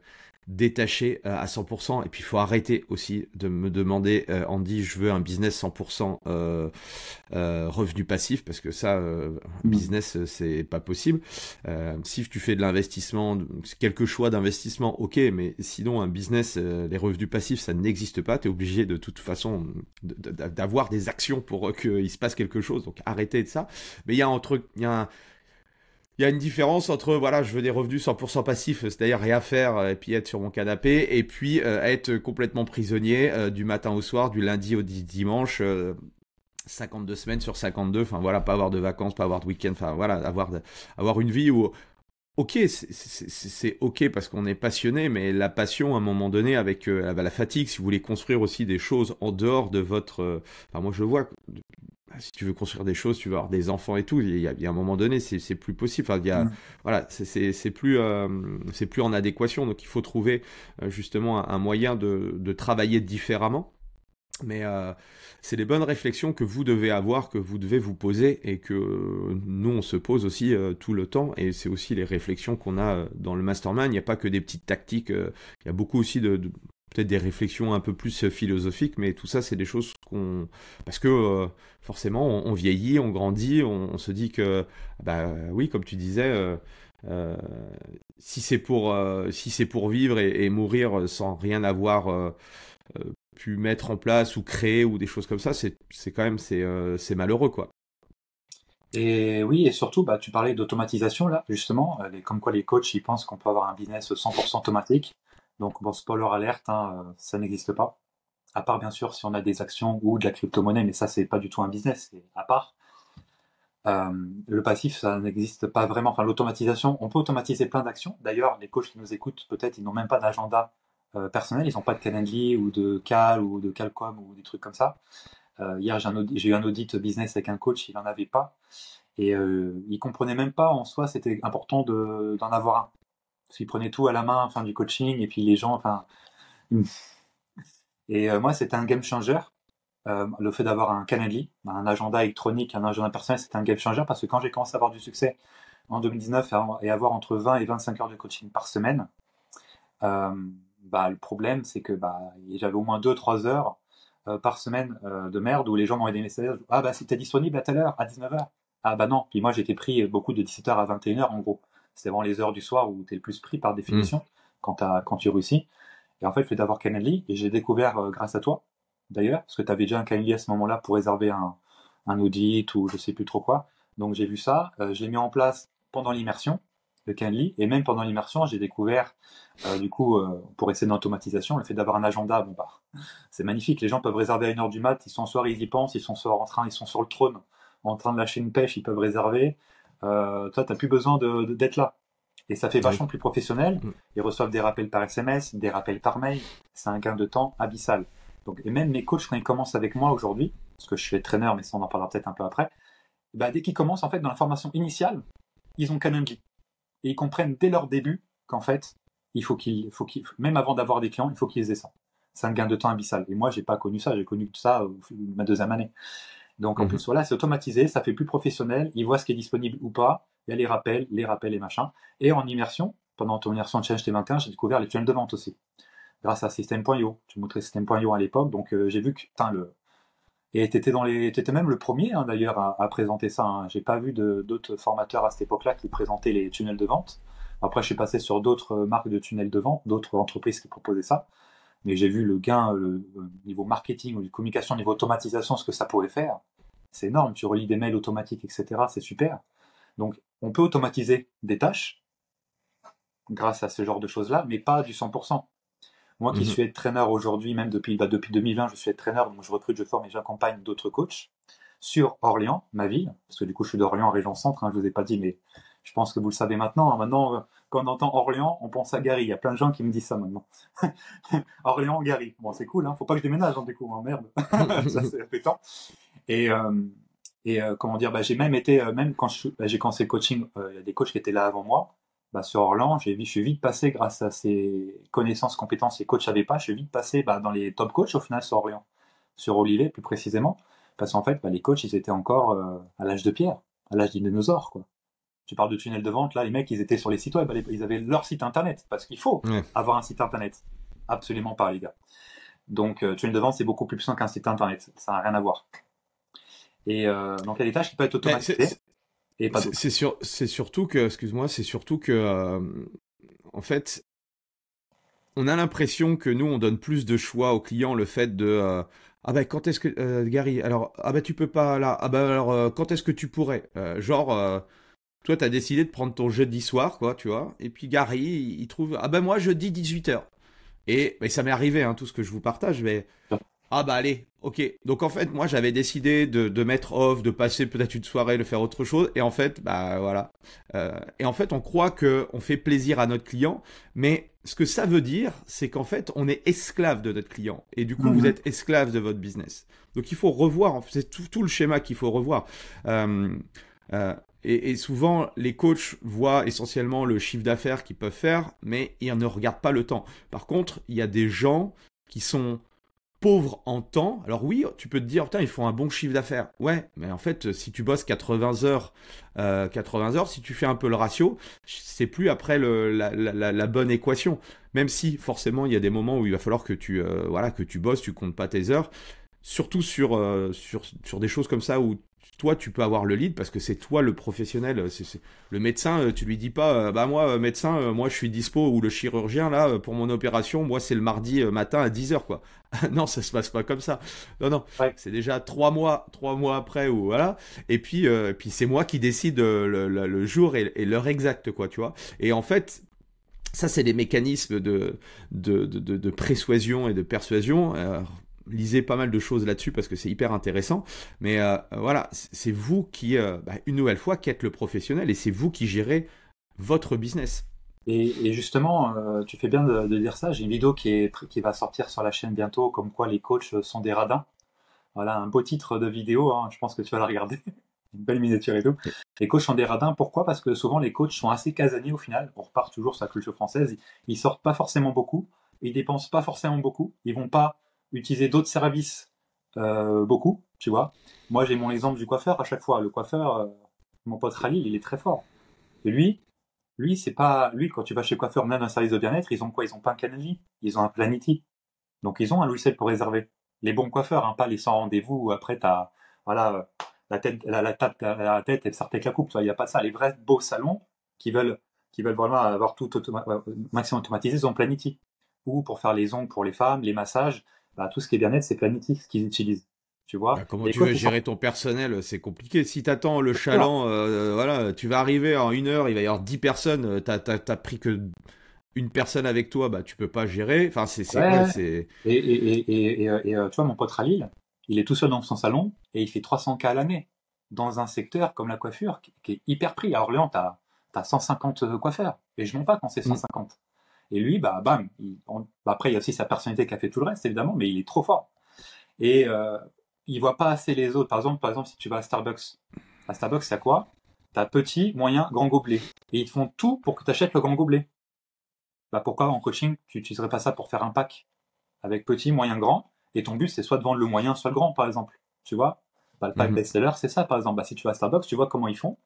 détaché à 100%. Et puis il faut arrêter aussi de me demander, Andy, je veux un business 100% revenu passif, parce que ça, business, c'est pas possible. Si tu fais de l'investissement, quelques choix d'investissement, ok, mais sinon un business, les revenus passifs, ça n'existe pas. Tu es obligé de toute façon d'avoir des actions pour qu'il se passe quelque chose. Donc arrêtez de ça. Mais il y a une différence entre, voilà, je veux des revenus 100% passifs, c'est-à-dire rien faire et puis être sur mon canapé, et puis être complètement prisonnier du matin au soir, du lundi au dimanche, 52 semaines sur 52, enfin voilà, pas avoir de vacances, pas avoir de week-end, enfin voilà, avoir une vie où, ok, c'est ok parce qu'on est passionné, mais la passion, à un moment donné, avec la fatigue, si vous voulez construire aussi des choses en dehors de votre... Enfin, moi, je le vois, si tu veux construire des choses, tu veux avoir des enfants et tout, il y a un moment donné, c'est plus possible. Enfin, voilà, c'est plus en adéquation. Donc, il faut trouver justement un moyen de travailler différemment. Mais c'est les bonnes réflexions que vous devez avoir, que vous devez vous poser et que nous, on se pose aussi tout le temps. Et c'est aussi les réflexions qu'on a dans le mastermind. Il n'y a pas que des petites tactiques. Il y a beaucoup aussi peut-être des réflexions un peu plus philosophiques. Mais tout ça, c'est des choses parce que forcément, on vieillit, on grandit. On se dit que, oui, comme tu disais... si c'est pour vivre et mourir sans rien avoir pu mettre en place ou créer ou des choses comme ça, c'est quand même c'est malheureux quoi. Et oui, et surtout, tu parlais d'automatisation là, justement, comme quoi les coachs ils pensent qu'on peut avoir un business 100% automatique. Donc bon, spoiler alerte, hein, ça n'existe pas. À part bien sûr si on a des actions ou de la crypto-monnaie, mais ça c'est pas du tout un business, c'est à part. Le passif, ça n'existe pas vraiment. Enfin, l'automatisation, on peut automatiser plein d'actions. D'ailleurs, les coachs qui nous écoutent, peut-être, ils n'ont même pas d'agenda personnel, ils n'ont pas de Calendly ou de Cal ou de Calcom ou des trucs comme ça. Hier, j'ai eu un audit business avec un coach, il n'en avait pas. Et il comprenait même pas en soi, c'était important d'en avoir un. Parce qu'il prenait tout à la main, enfin, du coaching, et puis les gens, enfin, Et moi, c'était un game changer. Le fait d'avoir un Calendly, un agenda électronique, un agenda personnel, c'était un game changer parce que quand j'ai commencé à avoir du succès en 2019 et avoir entre 20 et 25 heures de coaching par semaine, euh, le problème, c'est que j'avais au moins 2-3 heures par semaine de merde où les gens m'envoyaient des messages. Ah bah c'était disponible à telle heure, à 19h. Ah bah non. Puis moi j'étais pris beaucoup de 17h à 21h en gros. C'est vraiment les heures du soir où tu es le plus pris par définition quand tu réussis. Et en fait, le fait d'avoir Calendly, et j'ai découvert grâce à toi, d'ailleurs, parce que tu avais déjà un Calendly à ce moment-là pour réserver un audit ou je sais plus trop quoi. Donc j'ai vu ça, je l'ai mis en place pendant l'immersion, le Calendly, et même pendant l'immersion, j'ai découvert, pour essayer d'automatisation, le fait d'avoir un agenda, c'est magnifique, les gens peuvent réserver à 1h du mat, ils sont soit ils y pensent, ils sont soit ils sont sur le trône, en train de lâcher une pêche, ils peuvent réserver. Toi, tu n'as plus besoin d'être là. Et ça fait vachement plus professionnel. Ils reçoivent des rappels par SMS, des rappels par mail. C'est un gain de temps abyssal. Donc, et même mes coachs, quand ils commencent avec moi aujourd'hui, parce que je suis traîneur, mais ça on en parlera peut-être un peu après, dès qu'ils commencent, en fait, dans la formation initiale, ils ont Calendly. Et ils comprennent dès leur début qu'en fait, même avant d'avoir des clients, il faut qu'ils aient ça. C'est un gain de temps abyssal. Et moi, j'ai pas connu ça. J'ai connu ça ma 2e année. Donc, en plus, voilà, c'est automatisé, ça fait plus professionnel. Ils voient ce qui est disponible ou pas. Il y a les rappels et machin. Et en immersion, pendant ton immersion de Challenge T21, j'ai découvert les tunnels de vente aussi. Grâce à System.io. Tu montrais System.io à l'époque. Donc, j'ai vu que, et t'étais même le premier, hein, d'ailleurs, à présenter ça. Hein. J'ai pas vu d'autres formateurs à cette époque-là qui présentaient les tunnels de vente. Après, je suis passé sur d'autres marques de tunnels de vente, d'autres entreprises qui proposaient ça. Mais j'ai vu le gain, le niveau marketing, ou de communication, niveau automatisation, ce que ça pourrait faire. C'est énorme. Tu relis des mails automatiques, etc. C'est super. Donc, on peut automatiser des tâches grâce à ce genre de choses-là, mais pas du 100%. Moi qui suis entraîneur aujourd'hui, même depuis 2020, je suis entraîneur, donc je recrute, je forme et j'accompagne d'autres coachs sur Orléans, ma ville, parce que du coup je suis d'Orléans, région centre, hein, je vous ai pas dit, mais je pense que vous le savez maintenant. Hein. Maintenant, quand on entend Orléans, on pense à Gary. Il y a plein de gens qui me disent ça maintenant. Orléans, Gary. Bon, c'est cool, hein. Faut pas que je déménage, hein, du coup, hein, merde. Ça, c'est appétant. Et comment dire, j'ai même été, même quand j'ai commencé le coaching, il y a des coachs qui étaient là avant moi. Sur Orléans, je suis vite passé grâce à ces connaissances, compétences que les coachs n'avaient pas. Je suis vite passé dans les top coachs au final sur Orléans, sur Olivet plus précisément, parce qu'en fait, les coachs, ils étaient encore à l'âge de pierre, à l'âge des dinosaures, quoi. Tu parles de tunnel de vente, là, les mecs, ils étaient sur les sites web, ils avaient leur site internet, parce qu'il faut avoir un site internet. Absolument pas, les gars. Donc, tunnel de vente, c'est beaucoup plus puissant qu'un site internet. Ça n'a rien à voir. Et donc, il y a des tâches qui peuvent être automatisées. C'est surtout que, excuse-moi, en fait, on a l'impression que nous, on donne plus de choix aux clients, le fait de quand est-ce que Gary, alors tu peux pas là, alors quand est-ce que tu pourrais, toi t'as décidé de prendre ton jeudi soir, quoi, tu vois, et puis Gary, il trouve moi jeudi 18h. Et ça m'est arrivé, hein, tout ce que je vous partage, mais allez, ok. Donc en fait, moi j'avais décidé de mettre off, de passer peut-être une soirée, de faire autre chose. Et en fait, voilà. Et en fait, on croit qu'on fait plaisir à notre client. Mais ce que ça veut dire, c'est qu'en fait, on est esclave de notre client. Et du coup, vous êtes esclave de votre business. Donc il faut revoir, c'est tout le schéma qu'il faut revoir. Et souvent, les coachs voient essentiellement le chiffre d'affaires qu'ils peuvent faire, mais ils ne regardent pas le temps. Par contre, il y a des gens qui sont pauvres en temps. Alors oui, tu peux te dire, putain, ils font un bon chiffre d'affaires. Ouais, mais en fait, si tu bosses 80 heures, si tu fais un peu le ratio, c'est plus après la bonne équation. Même si, forcément, il y a des moments où il va falloir que tu bosses, tu comptes pas tes heures. Surtout sur des choses comme ça où toi, tu peux avoir le lead parce que c'est toi le professionnel. Le médecin, tu lui dis pas, moi, médecin, moi, je suis dispo, ou le chirurgien, là, pour mon opération, moi, c'est le mardi matin à 10h, quoi. Non, ça se passe pas comme ça. Non. Ouais. C'est déjà 3 mois après, ou voilà. Et puis c'est moi qui décide le jour et l'heure exacte, quoi, tu vois. Et en fait, ça, c'est des mécanismes de persuasion et de persuasion. Lisez pas mal de choses là-dessus parce que c'est hyper intéressant. Mais voilà, c'est vous qui, une nouvelle fois, qui êtes le professionnel et c'est vous qui gérez votre business. Et justement, tu fais bien de dire ça. J'ai une vidéo qui va sortir sur la chaîne bientôt, comme quoi les coachs sont des radins. Voilà, un beau titre de vidéo, hein, je pense que tu vas la regarder. Une belle miniature et tout. Les coachs sont des radins, pourquoi? Parce que souvent les coachs sont assez casaniers au final. On repart toujours sur la culture française. Ils sortent pas forcément beaucoup, ils dépensent pas forcément beaucoup, ils vont pas utiliser d'autres services beaucoup, tu vois. Moi, j'ai mon exemple du coiffeur à chaque fois. Le coiffeur, mon pote Khalil, il est très fort. Et lui, c'est pas. Lui, quand tu vas chez le coiffeur, même un service de bien-être, ils ont quoi? Ils ont pas un Calendly, ils ont un Planity. Donc, ils ont un logiciel pour réserver. Les bons coiffeurs, hein, pas les sans rendez-vous où après, t'as. Voilà, la tête, elle sort avec la coupe. Il n'y a pas de ça. Les vrais beaux salons qui veulent, qui veulent vraiment avoir tout maximum automatisé, ils ont Planity. Ou pour faire les ongles pour les femmes, les massages, bah, tout ce qui est bien-être, c'est Planity, ce qu'ils utilisent. Tu vois? Bah, comment Et tu quoi, veux c'est ça. gérer ton personnel? C'est compliqué. Si t'attends le C'est sûr. chaland, voilà, tu vas arriver en 1 heure, il va y avoir 10 personnes, t'as pris que une personne avec toi, bah tu peux pas gérer. Enfin, ouais, Ouais. c'est. Tu vois, mon pote Khalil, il est tout seul dans son salon et il fait 300K à l'année dans un secteur comme la coiffure qui est hyper pris. À Orléans, t'as 150 coiffeurs et je mens pas quand c'est Mm. 150. Et lui, bah, bam, bah, après, il y a aussi sa personnalité qui a fait tout le reste, évidemment, mais il est trop fort. Et il voit pas assez les autres. Par exemple, si tu vas à Starbucks, c'est quoi? T'as petit, moyen, grand gobelet. Et ils te font tout pour que tu achètes le grand gobelet. Bah, pourquoi en coaching, tu n'utiliserais pas ça pour faire un pack avec petit, moyen, grand, et ton but c'est soit de vendre le moyen, soit le grand, par exemple. Tu vois? Bah, le pack Mhm. best-seller, c'est ça, par exemple. Bah, si tu vas à Starbucks, tu vois comment ils font.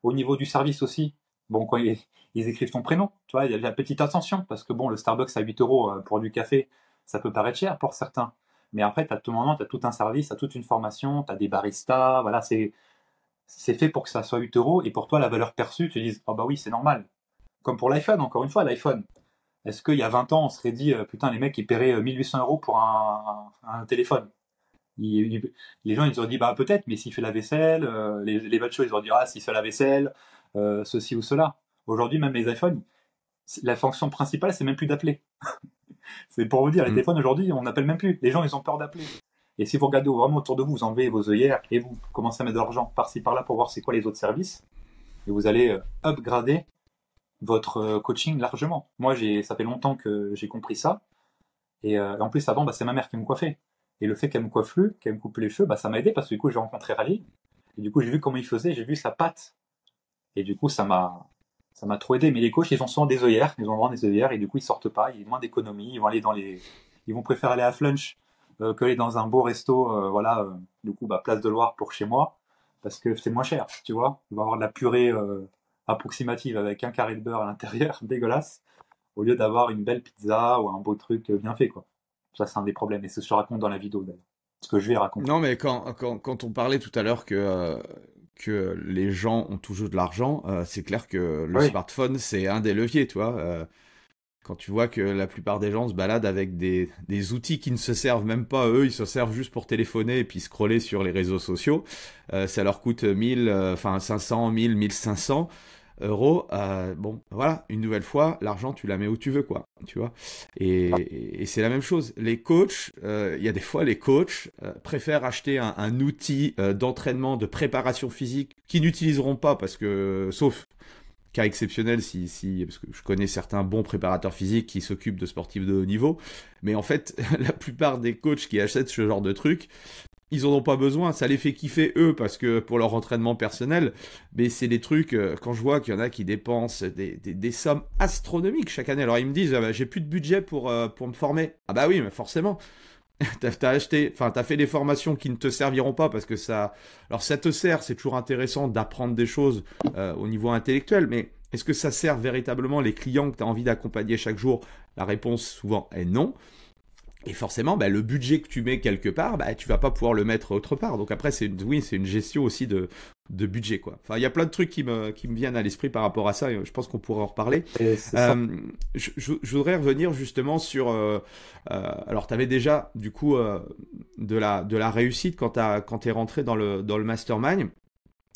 Au niveau du service aussi, bon, quand ils écrivent ton prénom, tu vois, il y a de la petite attention, parce que bon, le Starbucks à 8 euros pour du café, ça peut paraître cher pour certains. Mais après, tu as tout moment, tu as tout un service, tu as toute une formation, tu as des baristas, voilà, c'est fait pour que ça soit 8 euros, et pour toi, la valeur perçue, tu dis, oh bah oui, c'est normal. Comme pour l'iPhone, encore une fois, l'iPhone. Est-ce qu'il y a 20 ans, on serait dit, putain, les mecs, ils paieraient 1800 euros pour un téléphone? Les gens, ils auraient dit, bah peut-être, mais s'il fait la vaisselle, les bachos, ils auraient dit, ah, s'il fait la vaisselle, ceci ou cela. Aujourd'hui, même les iPhones, la fonction principale, c'est même plus d'appeler. C'est pour vous dire, les Mm. téléphones aujourd'hui, on n'appelle même plus. Les gens, ils ont peur d'appeler. Et si vous regardez vraiment autour de vous, vous enlevez vos œillères et vous commencez à mettre de l'argent par-ci par-là pour voir c'est quoi les autres services, et vous allez upgrader votre coaching largement. Moi, ça fait longtemps que j'ai compris ça. Et en plus, avant, bah, c'est ma mère qui me coiffait. Et le fait qu'elle me coiffe plus, qu'elle me coupe les cheveux, bah, ça m'a aidé parce que du coup, j'ai rencontré Rally. Et du coup, j'ai vu comment il faisait, j'ai vu sa patte. Et du coup, ça m'a trop aidé. Mais les coachs, ils ont souvent des œillères, ils ont vraiment des œillères, et du coup, ils sortent pas, ils ont moins d'économie, ils vont aller ils vont préférer aller à Flunch que aller dans un beau resto, voilà, du coup, bah, Place de Loire pour chez moi, parce que c'est moins cher, tu vois. Il va avoir de la purée approximative avec un carré de beurre à l'intérieur, dégueulasse, au lieu d'avoir une belle pizza ou un beau truc bien fait, quoi. Ça, c'est un des problèmes, et c'est ce que je raconte dans la vidéo, d'ailleurs. Ce que je vais raconter. Non, mais quand on parlait tout à l'heure que les gens ont toujours de l'argent, c'est clair que le Oui, smartphone, c'est un des leviers, tu vois. Quand tu vois que la plupart des gens se baladent avec des outils qui ne se servent même pas, eux, ils se servent juste pour téléphoner et puis scroller sur les réseaux sociaux, ça leur coûte 1000, enfin 500, 1000, 1500 euros. Bon, voilà, une nouvelle fois, l'argent, tu la mets où tu veux, quoi, tu vois. Et c'est la même chose. Les coachs, il y a des fois, les coachs préfèrent acheter un outil d'entraînement, de préparation physique qu'ils n'utiliseront pas parce que, sauf cas exceptionnel parce que je connais certains bons préparateurs physiques qui s'occupent de sportifs de haut niveau, mais en fait, la plupart des coachs qui achètent ce genre de trucs, ils en ont pas besoin, ça les fait kiffer eux parce que pour leur entraînement personnel, mais c'est des trucs, quand je vois qu'il y en a qui dépensent des sommes astronomiques chaque année, alors ils me disent, ah bah, j'ai plus de budget pour me former. Ah bah oui, mais forcément, t'as fait des formations qui ne te serviront pas parce que alors ça te sert, c'est toujours intéressant d'apprendre des choses au niveau intellectuel, mais est-ce que ça sert véritablement les clients que tu as envie d'accompagner chaque jour? La réponse souvent est non. Et forcément, bah, le budget que tu mets quelque part, bah, tu vas pas pouvoir le mettre autre part. Donc après, oui, c'est une gestion aussi de budget, quoi. Enfin, il y a plein de trucs qui me viennent à l'esprit par rapport à ça. Et je pense qu'on pourrait en reparler. c'est ça. Euh, je voudrais revenir justement sur. Alors, tu avais déjà, du coup, de la réussite quand tu es rentré dans le mastermind.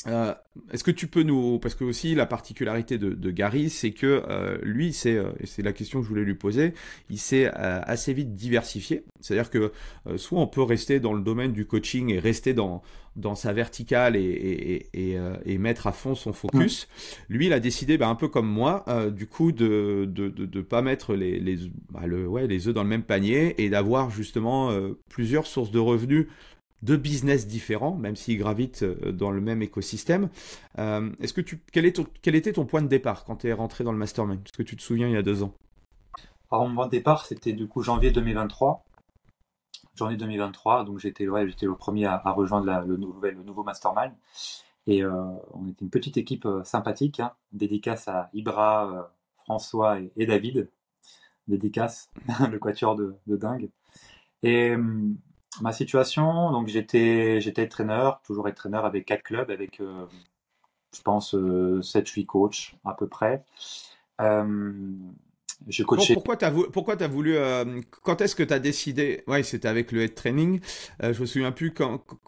Euh, Est-ce que tu peux parce que aussi la particularité de Gary, c'est que lui, et c'est la question que je voulais lui poser, il s'est assez vite diversifié. C'est-à-dire que soit on peut rester dans le domaine du coaching et rester dans sa verticale et mettre à fond son Mm. focus. Lui, il a décidé, un peu comme moi, du coup, de pas mettre les œufs dans le même panier et d'avoir justement plusieurs sources de revenus de business différents, même s'ils gravitent dans le même écosystème. Quel était ton point de départ quand tu es rentré dans le mastermind? Est-ce que tu te souviens il y a 2 ans? Alors, mon départ, c'était du coup janvier 2023. janvier 2023. Donc j'étais le premier à rejoindre le nouveau mastermind. Et on était une petite équipe sympathique, hein. Dédicace à Ibra, François et David. Dédicace, le quatuor de dingue. Et ma situation, donc j'étais traîneur, toujours être traîneur avec 4 clubs, avec je pense 7-8 coachs à peu près. Euh, je coachais. Pourquoi t'as voulu, quand est-ce que t'as décidé, ouais, c'était avec le head training, je me souviens plus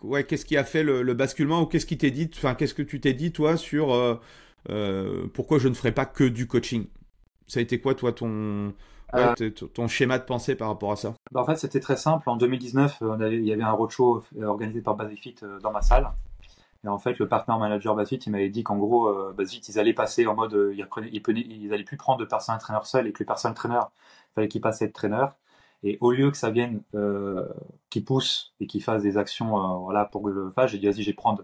ouais, qu'est-ce qui a fait le basculement ou qu'est-ce qui t'est dit, enfin, qu'est-ce que tu t'es dit, toi, sur pourquoi je ne ferais pas que du coaching? Ça a été quoi, toi, ouais, ton schéma de pensée par rapport à ça? Bah, en fait, c'était très simple. En 2019, il y avait un roadshow organisé par Basifit dans ma salle. Et en fait, le partner manager Basifit, il m'avait dit qu'en gros, Basifit, ils allaient passer en mode, ils allaient plus prendre de personal trainer seul et que les personal trainers, il fallait qu'ils passent à être traîneur. Et au lieu que ça vienne, qu'ils poussent et qu'ils fassent des actions, voilà, pour que je le fasse, j'ai dit, vas-y, je vais prendre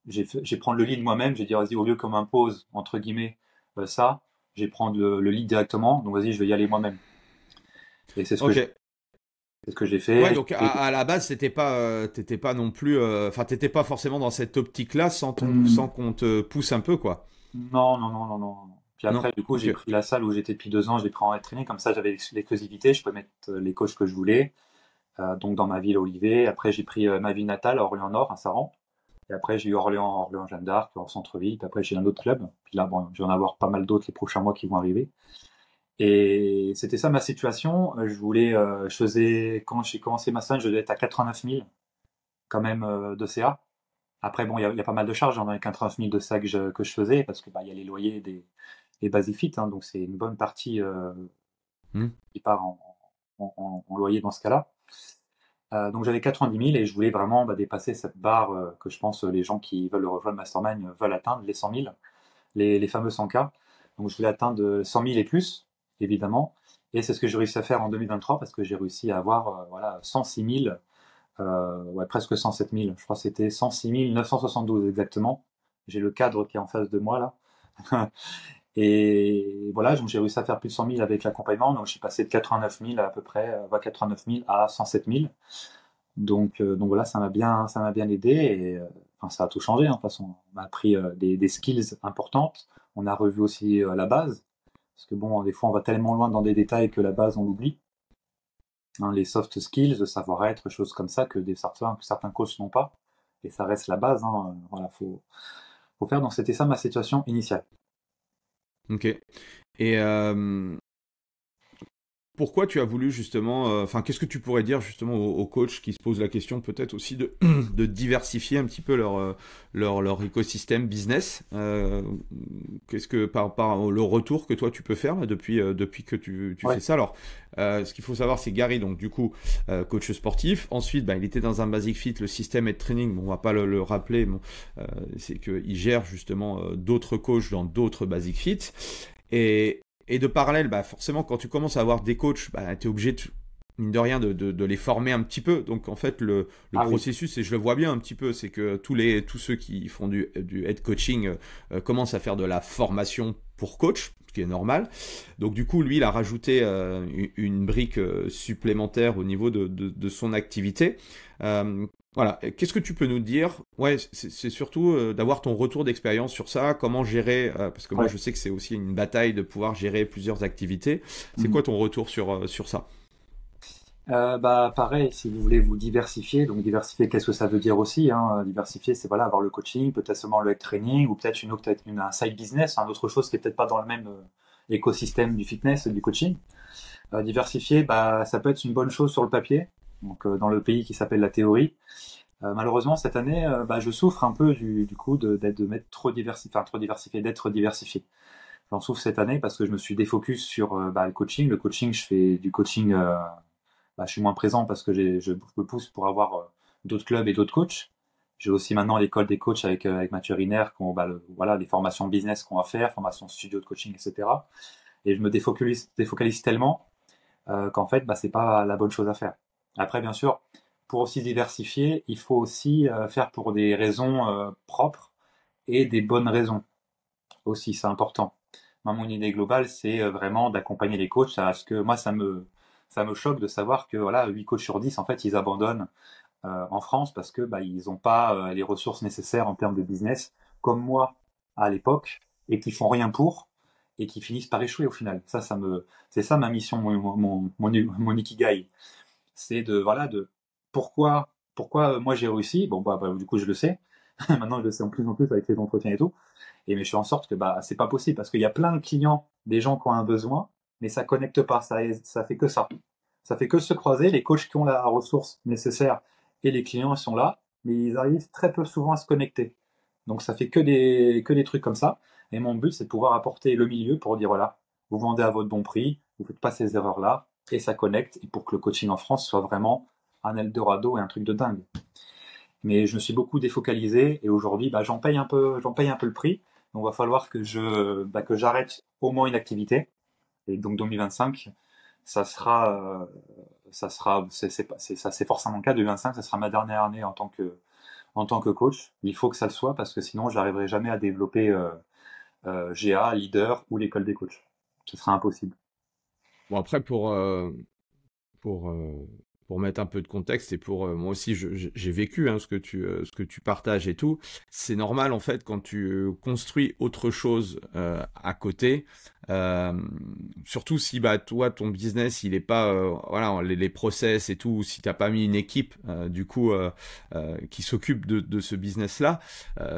le lead moi-même. J'ai dit, vas-y, au lieu qu'on m'impose, entre guillemets, ça, je vais prendre le lead directement. Donc, vas-y, je vais y aller moi-même. Et Ok. c'est ce que j'ai Ouais, fait. donc à la base, t'étais pas non plus, enfin, t'étais pas forcément dans cette optique-là sans qu'on te pousse un peu, quoi. Non, non, non, non, non, non. Puis Non. après, du coup, Ok. j'ai pris la salle où j'étais depuis 2 ans, je l'ai pris en training, comme ça j'avais l'exclusivité, je pouvais mettre les coachs que je voulais, donc dans ma ville, Olivet. Après, j'ai pris ma ville natale, Orléans-Nord, à Saran. Et après, j'ai eu Orléans, Jeanne d'Arc, en centre-ville. Puis après, j'ai un autre club. Puis là, bon, je vais en avoir pas mal d'autres les prochains mois qui vont arriver. Et c'était ça ma situation. Quand j'ai commencé ma salle, je devais être à 89 000 quand même de CA. Après, bon, il y a pas mal de charges dans les 89 000 de ça que je faisais, parce que bah, il y a les loyers des Basifit, hein, donc c'est une bonne partie Hmm. qui part en loyer dans ce cas-là. Donc j'avais 90 000 et je voulais vraiment bah, dépasser cette barre que je pense les gens qui veulent le rejoindre Mastermind veulent atteindre, les 100 000, les fameux 100K. Donc je voulais atteindre 100 000 et plus, évidemment. Et c'est ce que j'ai réussi à faire en 2023 parce que j'ai réussi à avoir voilà, 106 000, ouais, presque 107 000. Je crois que c'était 106 972 exactement. J'ai le cadre qui est en face de moi là. Et voilà, donc j'ai réussi à faire plus de 100 000 avec l'accompagnement. Donc je suis passé de 89 000 à peu près, 89 000 à 107 000. Donc voilà, ça m'a bien aidé et enfin, ça a tout changé. Hein, de toute façon, on a appris des skills importantes. On a revu aussi la base, parce que bon, des fois on va tellement loin dans des détails que la base on l'oublie. Hein, les soft skills, le savoir-être, choses comme ça que certains coachs n'ont pas. Et ça reste la base. Hein, voilà, faut faire. Donc c'était ça ma situation initiale. Ok. Et pourquoi tu as voulu justement, enfin, qu'est-ce que tu pourrais dire justement aux coachs qui se posent la question peut-être aussi de diversifier un petit peu leur écosystème business. Qu'est-ce que par le retour que toi tu peux faire là, depuis que tu Ouais. fais ça. Alors, ce qu'il faut savoir, c'est Gary, donc du coup, coach sportif. Ensuite, bah, il était dans un Basic Fit, le système et training. Bon, on va pas le rappeler, bon, c'est qu'il gère justement d'autres coachs dans d'autres Basic Fit. Et de parallèle, bah forcément, quand tu commences à avoir des coachs, bah, tu es obligé, mine de rien, de les former un petit peu. Donc, en fait, le Ah oui. processus, et je le vois bien un petit peu, c'est que tous ceux qui font du head coaching commencent à faire de la formation pour coach, ce qui est normal. Donc, du coup, lui, il a rajouté une brique supplémentaire au niveau de son activité. Voilà, qu'est-ce que tu peux nous dire? Ouais, c'est surtout d'avoir ton retour d'expérience sur ça, comment gérer, parce que moi Ouais. je sais que c'est aussi une bataille de pouvoir gérer plusieurs activités. C'est Mhm. quoi ton retour sur ça? Bah pareil, si vous voulez vous diversifier, donc diversifier, qu'est-ce que ça veut dire aussi, hein? Diversifier, c'est voilà avoir le coaching, peut-être seulement le head training, ou peut-être un side business, hein, autre chose qui est peut-être pas dans le même écosystème du fitness et du coaching. Diversifier, bah ça peut être une bonne chose sur le papier, donc dans le pays qui s'appelle la théorie. Malheureusement cette année, bah je souffre un peu du coup de m'être trop diversifié, d'être diversifié. J'en souffre cette année parce que je me suis défocus sur bah, le coaching. Le coaching, je fais du coaching. Bah, je suis moins présent parce que je me pousse pour avoir d'autres clubs et d'autres coachs. J'ai aussi maintenant l'école des coachs avec Mathieu Riner, bah, voilà, les formations business qu'on va faire, formations studio de coaching, etc. Et je me défocalise tellement qu'en fait, bah, c'est pas la bonne chose à faire. Après, bien sûr, pour aussi diversifier, il faut aussi faire pour des raisons propres et des bonnes raisons aussi, c'est important. Moi, mon idée globale, c'est vraiment d'accompagner les coachs à ce que moi, ça me ça me choque de savoir que voilà, 8 coachs sur 10, en fait, ils abandonnent en France parce que ils n'ont pas les ressources nécessaires en termes de business, comme moi à l'époque, et qui font rien pour, et qui finissent par échouer au final. C'est ça ma mission, mon ikigai. C'est de pourquoi moi j'ai réussi. Bon, du coup, je le sais. Maintenant, je le sais en plus avec les entretiens et tout. Mais je fais en sorte que c'est pas possible parce qu'il y a plein de clients, des gens qui ont un besoin, mais ça connecte pas. Ça fait que ça. Ça fait que se croiser. Les coachs qui ont la ressource nécessaire et les clients, ils sont là, mais ils arrivent très peu souvent à se connecter. Donc ça fait que des trucs comme ça. Et mon but, c'est de pouvoir apporter le milieu pour dire voilà, vous vendez à votre bon prix, vous faites pas ces erreurs-là, et ça connecte, et pour que le coaching en France soit vraiment un Eldorado et un truc de dingue. Mais je me suis beaucoup défocalisé, et aujourd'hui, j'en paye un peu le prix. Donc il va falloir que j'arrête au moins une activité. Et donc 2025, c'est forcément le cas. 2025, ça sera ma dernière année en tant que coach. Il faut que ça le soit parce que sinon, j'arriverai jamais à développer GA, leader ou l'école des coachs. Ce sera impossible. Bon, après, pour, pour mettre un peu de contexte et pour moi aussi, j'ai vécu ce que tu partages et tout. C'est normal en fait quand tu construis autre chose à côté, surtout si toi ton business il est pas voilà les process et tout, si t'as pas mis une équipe du coup qui s'occupe de ce business là,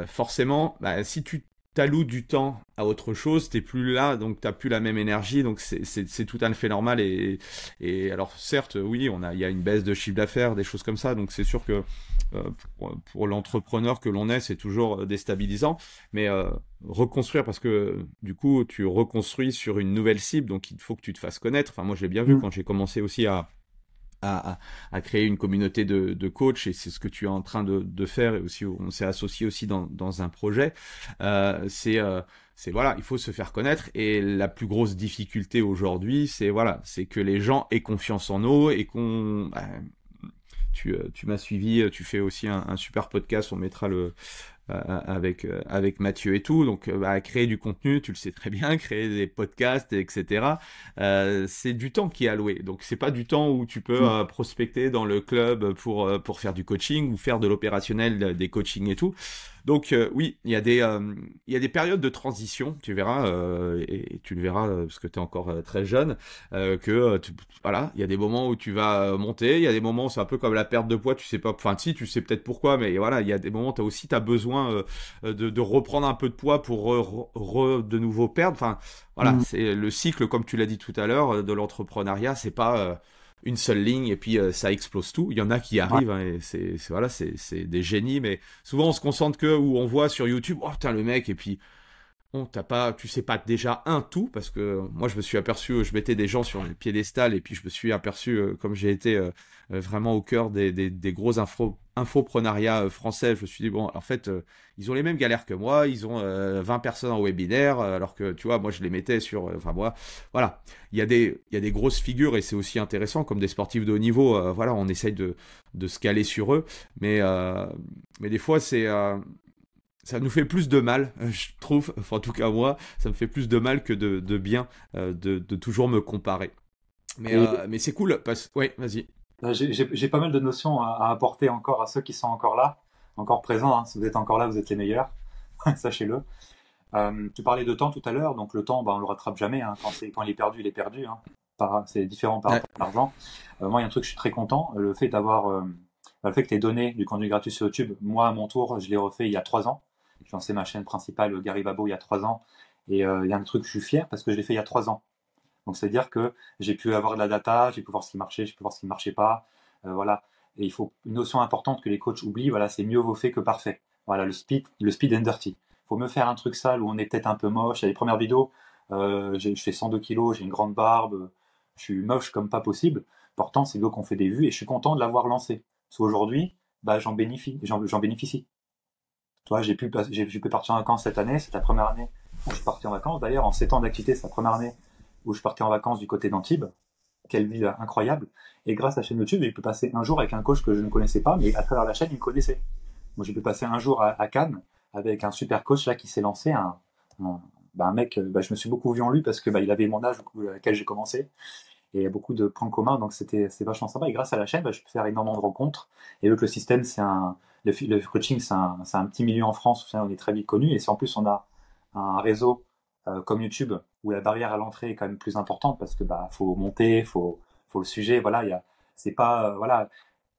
forcément si tu t'alloues du temps à autre chose, t'es plus là, donc t'as plus la même énergie, donc c'est tout à fait normal. Et alors certes, oui, il y a une baisse de chiffre d'affaires, des choses comme ça, donc c'est sûr que pour l'entrepreneur que l'on est, c'est toujours déstabilisant, mais reconstruire, parce que du coup, tu reconstruis sur une nouvelle cible, donc il faut que tu te fasses connaître. Enfin, moi, je l'ai bien vu quand j'ai commencé aussi à créer une communauté de coachs, et c'est ce que tu es en train de faire, et aussi on s'est associé aussi dans un projet. C'est voilà, il faut se faire connaître, et la plus grosse difficulté aujourd'hui, c'est que les gens aient confiance en nous, et qu'on tu m'as suivi, tu fais aussi un super podcast, on mettra avec Mathieu et tout, donc créer du contenu, tu le sais très bien, créer des podcasts, etc. C'est du temps qui est alloué, donc c'est pas du temps où tu peux prospecter dans le club pour faire du coaching ou faire de l'opérationnel, des coachings et tout. Donc oui, il y a des périodes de transition, tu verras, et tu le verras parce que tu es encore très jeune, voilà, il y a des moments où tu vas monter, il y a des moments où c'est un peu comme la perte de poids, tu sais pas, enfin si, tu sais peut-être pourquoi, mais voilà, il y a des moments où tu as besoin de reprendre un peu de poids pour de nouveau perdre. Enfin voilà, c'est le cycle, comme tu l'as dit tout à l'heure, de l'entrepreneuriat, c'est pas une seule ligne et puis ça explose tout. Il y en a qui arrivent, et c'est des génies, mais souvent on se concentre où on voit sur YouTube, oh putain le mec, et puis bon, tu sais pas déjà tout, parce que moi je me suis aperçu, je mettais des gens sur les piédestals, et puis je me suis aperçu, comme j'ai été vraiment au cœur des gros infoprenariats français, je me suis dit bon, en fait ils ont les mêmes galères que moi, ils ont 20 personnes en webinaire, alors que tu vois, moi je les mettais sur, enfin moi, voilà, il y a des grosses figures, et c'est aussi intéressant comme des sportifs de haut niveau, voilà, on essaye de se caler sur eux, mais des fois ça nous fait plus de mal, je trouve. Enfin, en tout cas, moi, ça me fait plus de mal que de bien de toujours me comparer. Mais c'est cool. Ouais, vas-y. J'ai pas mal de notions à apporter encore à ceux qui sont encore là, encore présents. Si vous êtes encore là, vous êtes les meilleurs. Sachez-le. Tu parlais de temps tout à l'heure. Donc le temps, on le rattrape jamais. Quand il est perdu, il est perdu. C'est différent par rapport à l'argent. Moi, il y a un truc, je suis très content. Le fait que tu aies donné du contenu gratuit sur YouTube, moi, à mon tour, je l'ai refait il y a 3 ans. J'ai lancé ma chaîne principale, Gary Babo, il y a 3 ans. Et il y a un truc, je suis fier parce que je l'ai fait il y a 3 ans. Donc, c'est-à-dire que j'ai pu avoir de la data, j'ai pu voir ce qui marchait, j'ai pu voir ce qui ne marchait pas. Voilà. Et il faut une notion importante que les coachs oublient, voilà, c'est mieux vaut fait que parfait. Voilà, le speed and dirty. Il faut me faire un truc sale où on est peut-être un peu moche. Il y a les premières vidéos, je fais 102 kilos, j'ai une grande barbe, je suis moche comme pas possible. Pourtant, c'est là qu'on fait des vues et je suis content de l'avoir lancé. Parce qu'aujourd'hui, j'en bénéficie. Toi, j'ai pu partir en vacances cette année, c'est la première année où je suis parti en vacances. D'ailleurs, en 7 ans d'activité, c'est la première année où je partais en vacances du côté d'Antibes. Quelle ville incroyable. Et grâce à la chaîne YouTube, j'ai pu passer un jour avec un coach que je ne connaissais pas, mais à travers la chaîne, il me connaissait. Moi, j'ai pu passer un jour à Cannes avec un super coach là qui s'est lancé, un mec, je me suis beaucoup vu en lui parce que il avait mon âge à laquelle j'ai commencé. et il y a beaucoup de points communs, donc c'est vachement sympa. Et grâce à la chaîne, je peux faire énormément de rencontres. Et vu que le système, le coaching, c'est un petit milieu en France, on est très vite connu. Et si en plus on a un réseau comme YouTube, où la barrière à l'entrée est quand même plus importante, parce que faut monter, faut le sujet, voilà, c'est pas, voilà,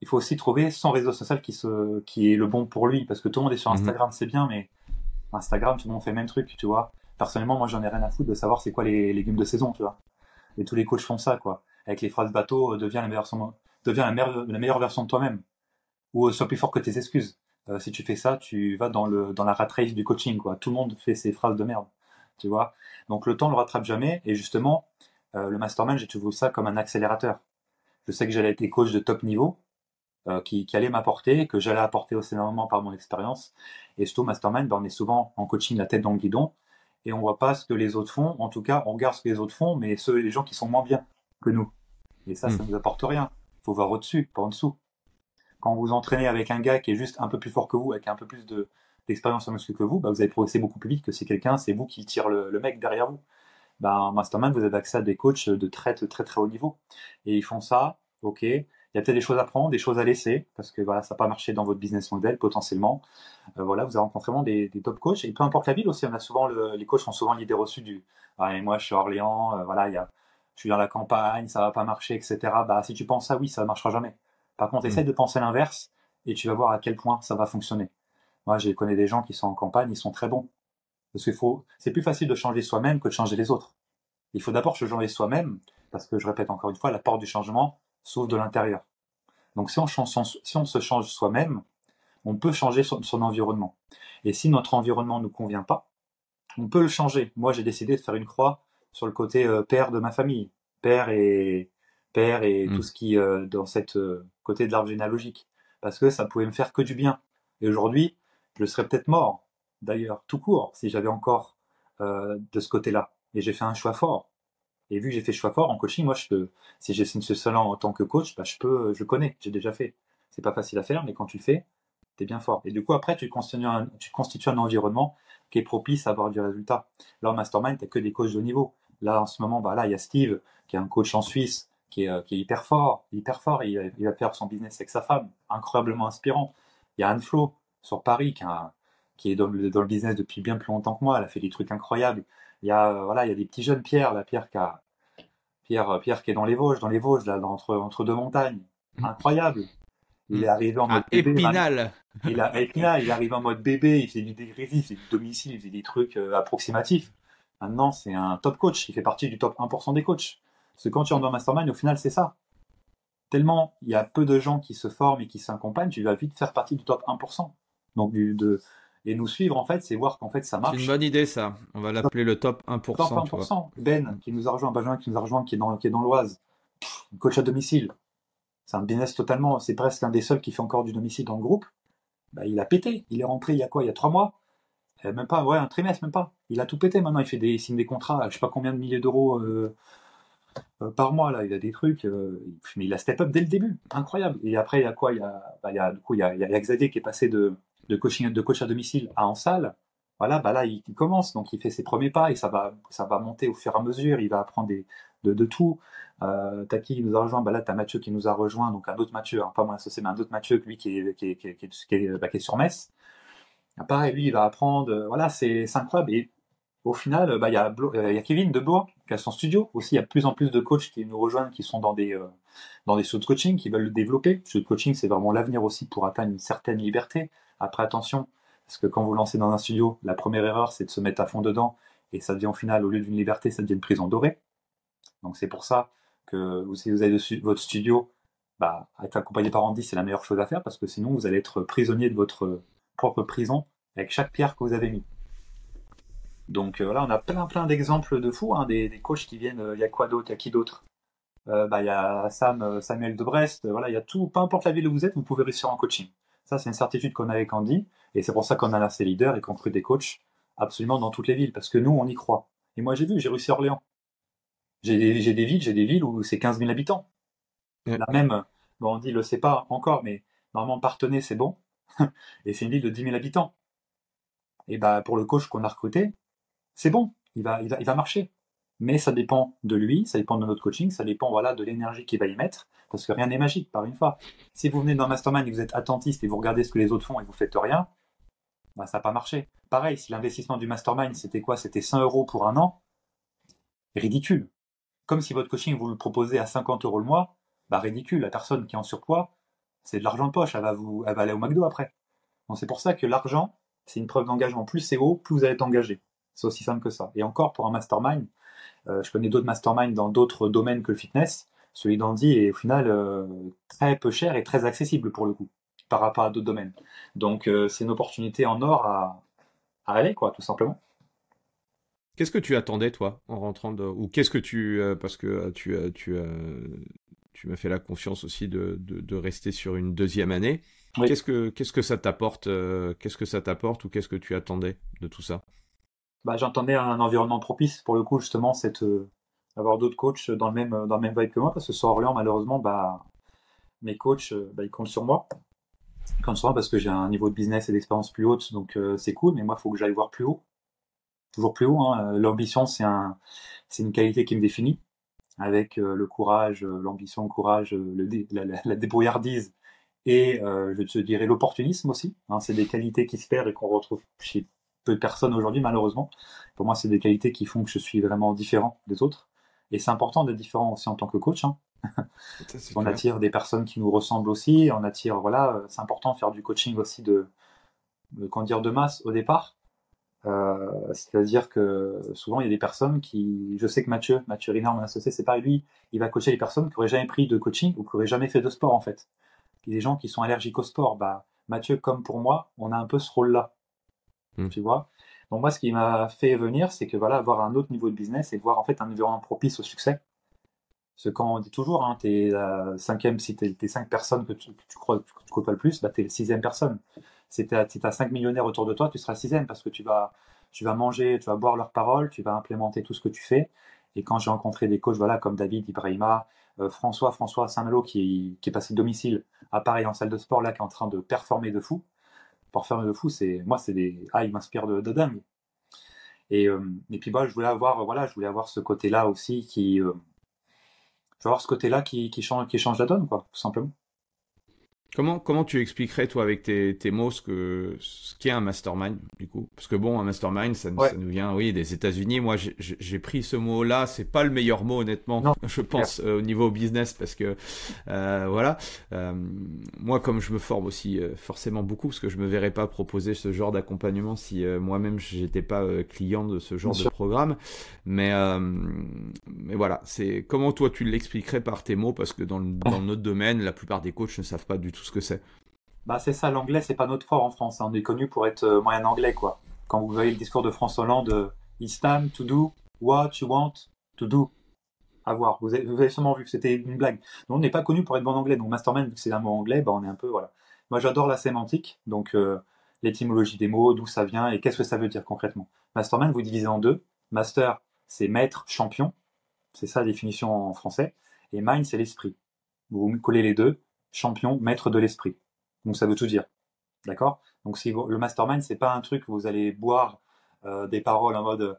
il faut aussi trouver son réseau social qui est le bon pour lui, parce que tout le monde est sur Instagram, c'est bien, mais Instagram, tout le monde fait le même truc, tu vois. Personnellement, moi, j'en ai rien à foutre de savoir c'est quoi les légumes de saison, tu vois. Et tous les coachs font ça, quoi. Avec les phrases bateau, deviens la meilleure version de toi-même. Ou sois plus fort que tes excuses. Si tu fais ça, tu vas dans la rat race du coaching, quoi. Tout le monde fait ces phrases de merde, tu vois. Donc le temps ne le rattrape jamais. Et justement, le mastermind, j'ai toujours vu ça comme un accélérateur. Je sais que j'allais être coach de top niveau, qui allait m'apporter, que j'allais apporter aussi énormément par mon expérience. Et surtout, mastermind, on est souvent en coaching la tête dans le guidon, et on voit pas ce que les autres font. En tout cas, on regarde ce que les autres font, mais les gens qui sont moins bien que nous. Et ça nous apporte rien. Faut voir au-dessus, pas en dessous. Quand vous entraînez avec un gars qui est juste un peu plus fort que vous, avec un peu plus d'expérience en muscu que vous, vous allez progresser beaucoup plus vite que si c'est vous qui tire le mec derrière vous. En mastermind, vous avez accès à des coachs de très très très haut niveau. Et ils font ça, ok. Il y a peut-être des choses à prendre, des choses à laisser, parce que voilà, ça n'a pas marché dans votre business model potentiellement. Voilà, vous avez rencontré vraiment des top coachs, et peu importe la ville aussi, on a souvent les coachs ont souvent l'idée reçue du et moi je suis à Orléans, voilà, je suis dans la campagne, ça va pas marcher, etc. Si tu penses ça, oui, ça ne marchera jamais. Par contre, essaye de penser l'inverse, et tu vas voir à quel point ça va fonctionner. Moi, je connais des gens qui sont en campagne, ils sont très bons. Parce c'est plus facile de changer soi-même que de changer les autres. Il faut d'abord se changer soi-même, parce que je répète encore une fois, la porte du changement s'ouvre de l'intérieur. Donc si on se change soi-même, on peut changer son environnement. Et si notre environnement ne nous convient pas, on peut le changer. Moi, j'ai décidé de faire une croix sur le côté père de ma famille, père et tout ce qui dans cette côté de l'arbre généalogique, parce que ça pouvait me faire que du bien. Et aujourd'hui, je serais peut-être mort, d'ailleurs, tout court, si j'avais encore de ce côté-là. Et j'ai fait un choix fort. Et vu que j'ai fait choix fort en coaching, moi, si j'ai ce talent en tant que coach, je connais, j'ai déjà fait. C'est pas facile à faire, mais quand tu le fais, t'es bien fort. Et du coup, après, tu constitues un environnement qui est propice à avoir du résultat. Là, en mastermind, t'as que des coachs de haut niveau. Là, en ce moment, là, il y a Steve, qui est un coach en Suisse, qui est hyper fort, hyper fort. Il va faire son business avec sa femme, incroyablement inspirant. Il y a Anne-Flo, sur Paris, qui est dans le business depuis bien plus longtemps que moi. Elle a fait des trucs incroyables. Il y a des petits jeunes, Pierre qui est dans les Vosges, là, entre deux montagnes. Incroyable. Il est arrivé en mode bébé. Épinal. Il est arrivé en mode bébé, il faisait du dégressif, il faisait du domicile, il faisait des trucs approximatifs. Maintenant, c'est un top coach, il fait partie du top 1% des coachs. Parce que quand tu rentres dans Mastermind, au final, c'est ça. Tellement il y a peu de gens qui se forment et qui s'accompagnent, tu vas vite faire partie du top 1%. Donc, et nous suivre, en fait, c'est voir qu'en fait, ça marche. C'est une bonne idée, ça. On va l'appeler le top 1%. Top 1%. Ben, qui nous a rejoint, Benjamin qui nous a rejoint, qui est dans l'Oise. Coach à domicile. C'est un business totalement, c'est presque un des seuls qui fait encore du domicile dans le groupe. Il a pété. Il est rentré il y a quoi? Il y a 3 mois? Même pas, ouais, un trimestre, même pas. Il a tout pété maintenant. Il signe des contrats, je sais pas combien de milliers d'euros par mois, là. Il a des trucs, mais il a step up dès le début. Incroyable. Et après, il y a quoi? Il y a Xavier qui est passé de coach à domicile à en salle. Voilà, là, il commence. Donc, il fait ses premiers pas et ça va monter au fur et à mesure. Il va apprendre de tout. Taki qui nous a rejoint, là t'as Mathieu qui nous a rejoint, donc un autre Mathieu, pas mon associé, mais un autre Mathieu, lui qui est sur Metz. Pareil, lui il va apprendre, voilà, c'est incroyable. Et au final, il y a Kevin de Bourg qui a son studio aussi. Il y a de plus en plus de coachs qui nous rejoignent, qui sont dans des studios de coaching, qui veulent le développer. Le studio de coaching, c'est vraiment l'avenir aussi pour atteindre une certaine liberté. Après, attention, parce que quand vous lancez dans un studio, la première erreur, c'est de se mettre à fond dedans, et ça devient au final, au lieu d'une liberté, ça devient une prison dorée. Donc c'est pour ça que si vous avez votre studio, être accompagné par Andy, c'est la meilleure chose à faire, parce que sinon vous allez être prisonnier de votre propre prison avec chaque pierre que vous avez mis. Donc là, on a plein d'exemples de fous, des coachs qui viennent. Il y a quoi d'autre? Il y a qui d'autre? Il y a Samuel de Brest. Voilà, il y a tout. Peu importe la ville où vous êtes, vous pouvez réussir en coaching. Ça, c'est une certitude qu'on a avec Andy, et c'est pour ça qu'on a lancé Leader et qu'on recrute des coachs absolument dans toutes les villes, parce que nous, on y croit. Et moi, j'ai réussi à Orléans. J'ai des villes où c'est 15 000 habitants. Là même, Andy le sait pas encore, mais normalement Parthenay c'est bon, et c'est une ville de 10 000 habitants. Et pour le coach qu'on a recruté, c'est bon, il va marcher. Mais ça dépend de lui, ça dépend de notre coaching, ça dépend voilà, de l'énergie qu'il va y mettre, parce que rien n'est magique, par une fois. Si vous venez d'un mastermind et que vous êtes attentiste et vous regardez ce que les autres font et vous faites rien, bah, ça n'a pas marché. Pareil, si l'investissement du mastermind, c'était quoi? C'était 100 euros pour un an, ridicule. Comme si votre coaching, vous le proposez à 50 euros le mois, bah ridicule. La personne qui est en surpoids, c'est de l'argent de poche, elle va aller au McDo après. Donc c'est pour ça que l'argent, c'est une preuve d'engagement. Plus c'est haut, plus vous allez être engagé. C'est aussi simple que ça. Et encore, pour un mastermind, je connais d'autres masterminds dans d'autres domaines que le fitness. Celui d'Andy est au final très peu cher et très accessible pour le coup, par rapport à d'autres domaines. Donc c'est une opportunité en or à aller, quoi, tout simplement. Qu'est-ce que tu attendais, toi, en rentrant ou qu'est-ce que parce que tu m'as fait la confiance aussi de rester sur une deuxième année. Oui. Qu'est-ce que ça t'apporte, qu'est-ce que ça t'apporte ou qu'est-ce que tu attendais de tout ça? Bah, j'entendais un environnement propice pour le coup, justement, avoir d'autres coachs dans le même vibe que moi, parce que sur Orléans, malheureusement, bah, mes coachs, bah, ils comptent sur moi. Ils comptent sur moi parce que j'ai un niveau de business et d'expérience plus haute, donc c'est cool, mais moi, il faut que j'aille voir plus haut, toujours plus haut, hein. L'ambition, c'est une qualité qui me définit, avec le courage, l'ambition, le courage, la débrouillardise et je te dirais l'opportunisme aussi, hein. C'est des qualités qui se perdent et qu'on retrouve chez peu de personnes aujourd'hui, malheureusement. Pour moi, c'est des qualités qui font que je suis vraiment différent des autres. Et c'est important d'être différent aussi en tant que coach, hein. Ça, c'est On clair. attire des personnes qui nous ressemblent aussi, on attire, voilà, c'est important de faire du coaching aussi comment dire, de masse au départ. C'est-à-dire que souvent il y a des personnes qui, je sais que Mathieu Riner, mon associé, c'est pareil, lui, il va coacher les personnes qui auraient jamais pris de coaching ou qui auraient jamais fait de sport en fait. Et des gens qui sont allergiques au sport, bah Mathieu comme pour moi, on a un peu ce rôle-là, Mm. tu vois. Donc moi, ce qui m'a fait venir, c'est que voilà, avoir un autre niveau de business et de voir en fait un environnement propice au succès. Parce que quand on dit toujours, hein, t'es la cinquième, si t'es 5 personnes que tu crois que tu côtoies le plus, bah t'es la sixième personne. Si t'as 5 millionnaires autour de toi, tu seras sixième parce que tu vas manger, tu vas boire leurs paroles, tu vas implémenter tout ce que tu fais. Et quand j'ai rencontré des coachs, voilà, comme David, Ibrahima, François Saint-Malo qui est passé de domicile à Paris en salle de sport, là, qui est en train de performer de fou. Performer de fou, ils m'inspirent de dingue. Et puis, bah, je voulais avoir ce côté-là aussi je veux avoir ce côté-là qui change la donne, quoi, tout simplement. Comment tu expliquerais, toi, avec tes mots, ce qu'est un mastermind, du coup? Parce que bon, un mastermind, Ouais, ça nous vient, oui, des États-Unis. Moi, j'ai pris ce mot-là. C'est pas le meilleur mot, honnêtement, non, je c'est clair. pense, au niveau business, parce que, voilà. Euh, Moi, comme je me forme aussi forcément beaucoup, parce que je me verrais pas proposer ce genre d'accompagnement si moi-même, j'étais pas client de ce Bien genre de sûr. programme. Mais, euh, mais voilà, c'est comment toi, tu l'expliquerais par tes mots, parce que dans notre domaine, la plupart des coachs ne savent pas du tout ce que c'est. Bah, c'est ça, l'anglais, c'est pas notre fort en France, hein. On est connu pour être moyen anglais, quoi. Quand vous voyez le discours de François Hollande, It's time to do what you want to do. À voir. Vous avez sûrement vu que c'était une blague. Donc, on n'est pas connu pour être bon en anglais. Donc, mastermind, vu que c'est un mot anglais, bah, on est un peu, voilà. Moi, j'adore la sémantique. Donc, l'étymologie des mots, d'où ça vient et qu'est-ce que ça veut dire concrètement. Mastermind, vous divisez en deux. Master, c'est maître, champion. C'est ça la définition en français. Et mind, c'est l'esprit. Vous collez les deux. Champion, maître de l'esprit. Donc, ça veut tout dire. D'accord? Donc si le mastermind, c'est pas un truc où vous allez boire des paroles en mode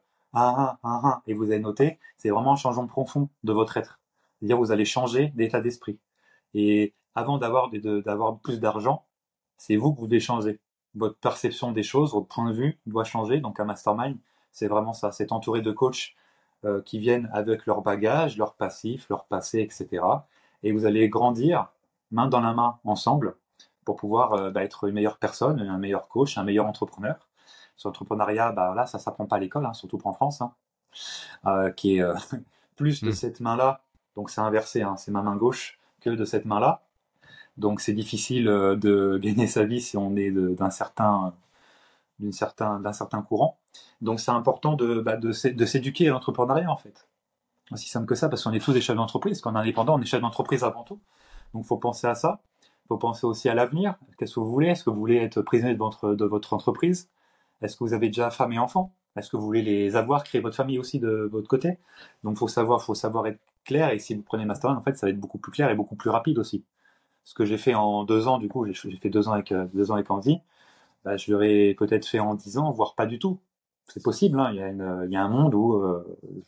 et vous allez noter, c'est vraiment un changement profond de votre être. C'est-à-dire vous allez changer d'état d'esprit. Et avant d'avoir plus d'argent, c'est vous que vous devez changer. Votre perception des choses, votre point de vue doit changer. Donc un mastermind, c'est vraiment ça. C'est entouré de coachs qui viennent avec leur bagage, leur passif, leur passé, etc. Et vous allez grandir main dans la main ensemble pour pouvoir bah, être une meilleure personne, un meilleur coach, un meilleur entrepreneur. Sur l'entrepreneuriat, bah, là, ça s'apprend pas à l'école, hein, surtout pas en France, hein, qui est plus de Hmm. cette main-là, donc c'est inversé, hein, c'est ma main gauche, que de cette main-là. Donc c'est difficile de gagner sa vie si on est d'un certain courant. Donc c'est important de s'éduquer à l'entrepreneuriat en fait. Aussi simple que ça, parce qu'on est tous des chefs d'entreprise. Quand on est indépendant, on est chef d'entreprise avant tout. Donc il faut penser à ça. Il faut penser aussi à l'avenir. Qu'est-ce que vous voulez? Est-ce que vous voulez être prisonnier de votre entreprise? Est-ce que vous avez déjà femme et enfants? Est-ce que vous voulez les avoir, créer votre famille aussi de votre côté? Donc faut savoir être clair. Et si vous prenez Mastermind, en fait, ça va être beaucoup plus clair et beaucoup plus rapide aussi. Ce que j'ai fait en 2 ans, du coup, j'ai fait 2 ans avec Andy. Bah, je l'aurais peut-être fait en 10 ans, voire pas du tout. c'est possible, hein. Il y a un monde où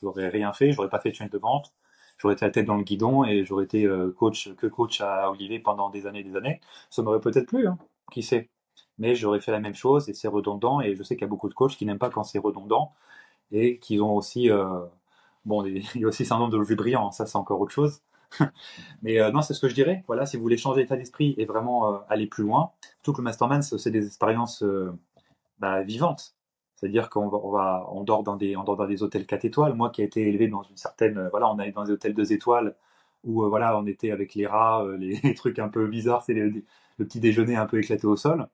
j'aurais rien fait, j'aurais pas fait de chaîne de vente, j'aurais été la tête dans le guidon et j'aurais été coach à Olivier pendant des années et des années. Ça m'aurait peut-être plu, hein, qui sait. Mais j'aurais fait la même chose et c'est redondant. Et je sais qu'il y a beaucoup de coachs qui n'aiment pas quand c'est redondant et qui ont aussi, bon, il y a aussi un nombre de jus brillant, hein. Ça c'est encore autre chose. Mais non, c'est ce que je dirais. Voilà, si vous voulez changer d'état d'esprit et vraiment aller plus loin, surtout que le mastermind, c'est des expériences vivantes. C'est-à-dire on dort dans des hôtels 4 étoiles. Moi qui ai été élevé dans une certaine, voilà, on allait dans des hôtels 2 étoiles où voilà, on était avec les rats, les trucs un peu bizarres, c'est le petit déjeuner un peu éclaté au sol.